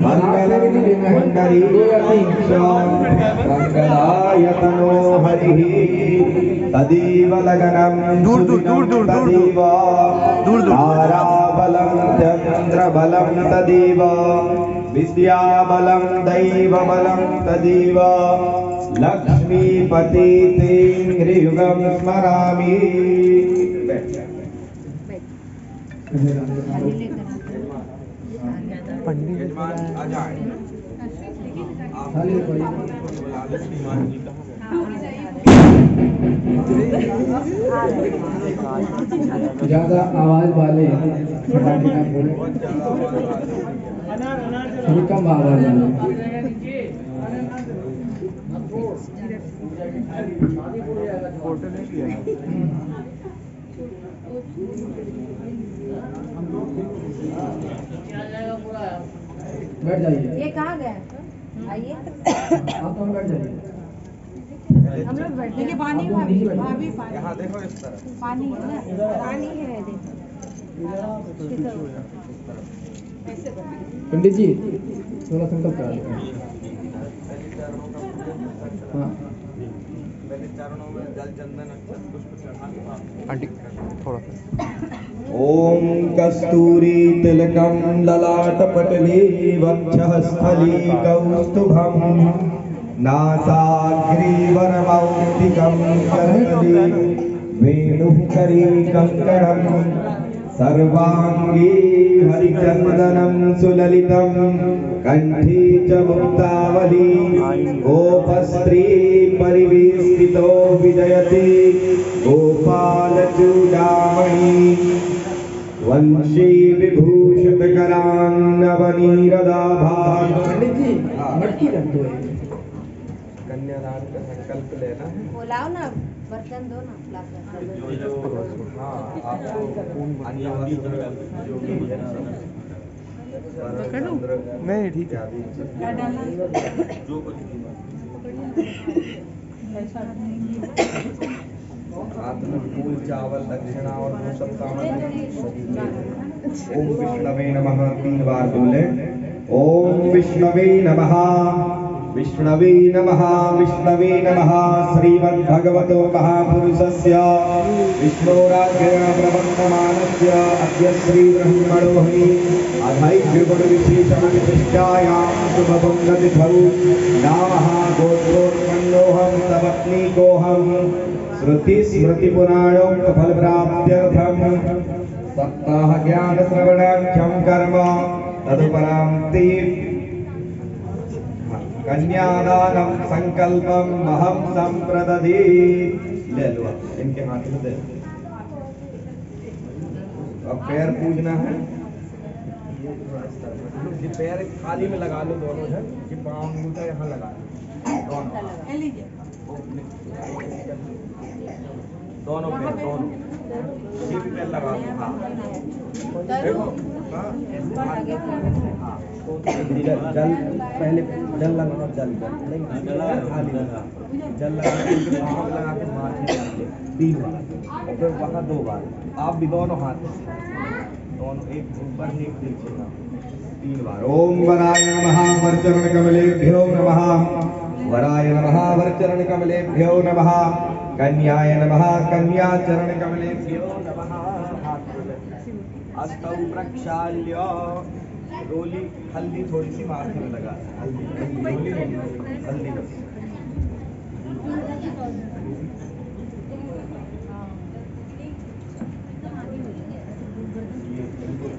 मंगलम पुंडरीकाक्ष मंगलाय तनो हरिः तदेव लगनम दूर दूर दूर दूर दूर तदेव दूर दूर ताराबलं चन्द्रबलं तदेव विद्याबलं दैवबलं तदेव लक्ष्मीपति ते हृयुगं स्मरामि। ज्यादा आवाज वाले पटाखे ना बोले, थोड़ी कम आवाज वाले। बैठ जाइए। ये कहाँ गए? आइए आप तो बैठ जाइए। हम लोग बैठे। देखिए पानी आप लोग भाभी नीचे बैठिए। भाभी पानी यहाँ देखो इस तरफ। पानी है ना, पानी है देखो। पंडित जी थोड़ा संकल्प करा दो। हाँ पहले चरणों में जल चंदन अक्षत पुष्प चढ़ा आंटी थोड़ा ओम कस्तूरी तिलकं ललाटपटले वक्षःस्थली कौस्तुभं नासाग्रीवरमौक्तिकं करतले वेणुः करे कङ्कणं सर्वाङ्गे हरिचन्दनं सुललितं कण्ठे च मुक्तावली गोपस्त्री परिवेष्टितो विजयते गोपालचूडामणि वंशी विभूषितकरान्नवनीरदाभान्। पंडित जी मटकी रख दो। कन्यादान का संकल्प लेना है। बोलाओ ना, बर्तन दो ना, लाकर। हाँ आपको अन्न वस्त्र जो भी है नहीं ठीक है जो कुछ हाथ में फूल चावल दक्षिणा और वो सब सामान ओम विष्णवे नमः 3 बार बोले। ओम विष्णवे नमः विष्णवे नमः विष्णवे नमः। श्रीमद्भगवतो महापुरुषस्य विष्णोराज्ञया प्रवर्तमानस्य अद्य श्रीब्रह्मणोऽहि अधैर्यगुणविशेषमविशिष्टायां शुभपुण्यतिथौ नामः गोत्रोत्पन्नोऽहं सपत्नीकोऽहं श्रुतिस्मृतिपुराणोक्तफलप्राप्त्यर्थं सप्ताह ज्ञानश्रवणाख्यं कर्म तदुपरान्ति कन्यादानं संकल्पम अहम संप्रदधे। ले लो इनके हाथ में दे। अब पैर पूजना है। ये पैर थाली में लगा लो दोनों जन, ये पाँव अंगूठा यहाँ लगा लो दोनों दोनों पैर दोनों ये भी पैर लगा लो। हाँ देखो हाँ जल पहले जल लगाओ जल नहीं थाली लगा जल लगा के पाँव लगा के माथे पे 3 बार और फिर वहाँ 2 बार। आप भी दोनों हाथ दोनों एक ऊपर एक नीचे 3 बार। ओम वराय नमः वरचरण कमलेभ्यो नमः वराय नमः वरचरण कमलेभ्यो नमः कन्याय नमः कन्याचरण कमलेभ्यो नमः। अस्तौ प्रक्षाल्य रोली हल्दी थोड़ी सी माथे में लगा हल्दी रोली नहीं हल्दी बस।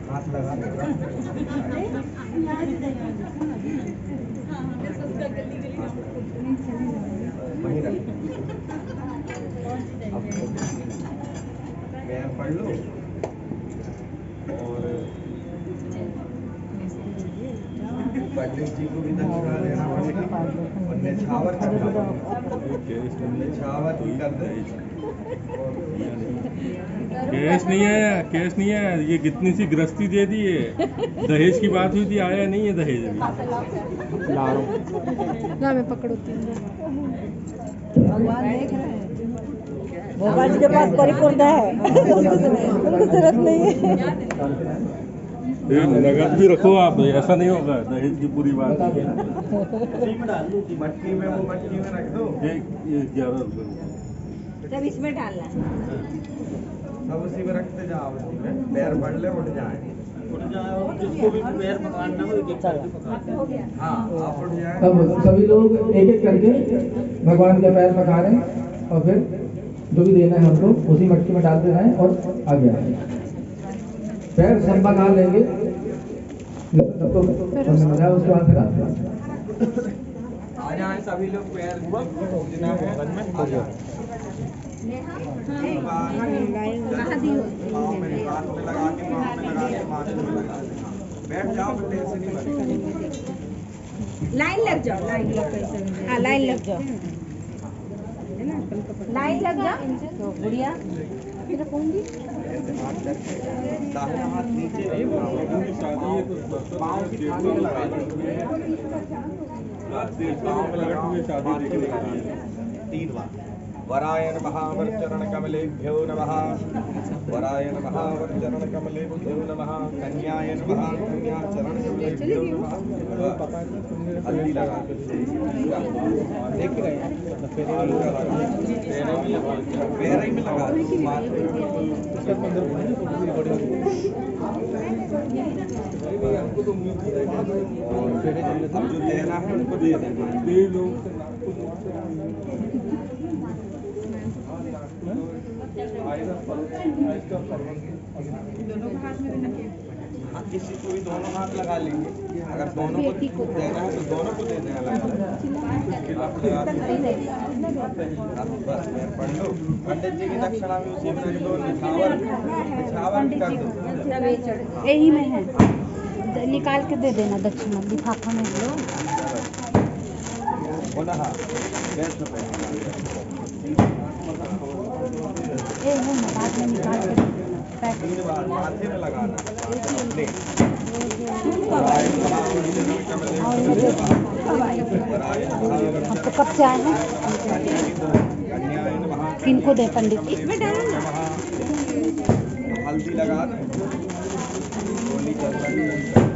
हाथ लगा वहीं रख पैर पढ़ लो और पंडित जी को भी दक्षिणा देना पड़ेगा और निछावर करना निछावर भी कर दे कैश नहीं आया, कैश नहीं आया। ये कितनी सी गृहस्थी दे दी है। दहेज की बात हुई थी, आया नहीं है दहेज अभी। ना मैं पकड़ती हूँ। भगवान देख रहे हैं। भगवान के पास परिपूर्ण है, उनको जरूरत नहीं है। ये नगद भी रखो आप, ऐसा नहीं होगा दहेज की पूरी बात। मटकी में वो मटकी में रख दो। ये 11 रुपये। सब इसमें डालना है। सब उसी में रखते जाओ, उसी में पैर बढ़ ले उठ जाए। जिसको भी पैर पकड़ना हो एक हो गया। हाँ आप उठ जाए। अब सभी लोग एक एक करके भगवान के पैर पखारें और फिर जो भी देना है हमको उसी मटकी में डालते रहें और आगे आए। पैर सब पखार लेंगे सबको मजा है, उसके बाद फिर आप आ जाए सभी लोग पैर पूजना है। कहाँ दी हो? पाँव में हाथ में लगा के, पाँव में लगा के, माथे में लगा के। बैठ जाओ, टेंशन नहीं बनेगी। लाइन लग जाओ, लाइन लग हाँ लाइन लग जाओ, लाइन लग जाओ। तो गुड़िया मेरा फोन दी। दाहिना हाथ नीचे, पाँव की थाली में लगा दो। पाँव में लगाओ, माथे में लगा दो। 3 बार। वराय नमः वरचरण कमलेभ्यो नमः। वराय नमः वरचरण कमलेभ्यो नमः। कन्याय नमः कन्या चरण कमलेभ्यो नमः। हल्दी लगा दो। देख रहे हैं? पैर में लगा दो, माथे में। अब जो देना है उनको दे देना। किसी को भी दोनों हाथ लगा लेंगे। अगर दोनों को देना है तो दोनों को दे देना लगा। बस पैर पढ़ लो। पंडित जी की दक्षिणा भी उसी में रख दो। निछावर कर दो। यही में है, निकाल के दे देना दक्षिणा लिफाफा में। पुनः ए वो ना बाद में निकाल के पैक। 3 बार माथे में लगाना। हमको कब से आए हैं? किनको दे पंडित? इसमें डालो ना। हल्दी लगा दो। गोली चल रही है।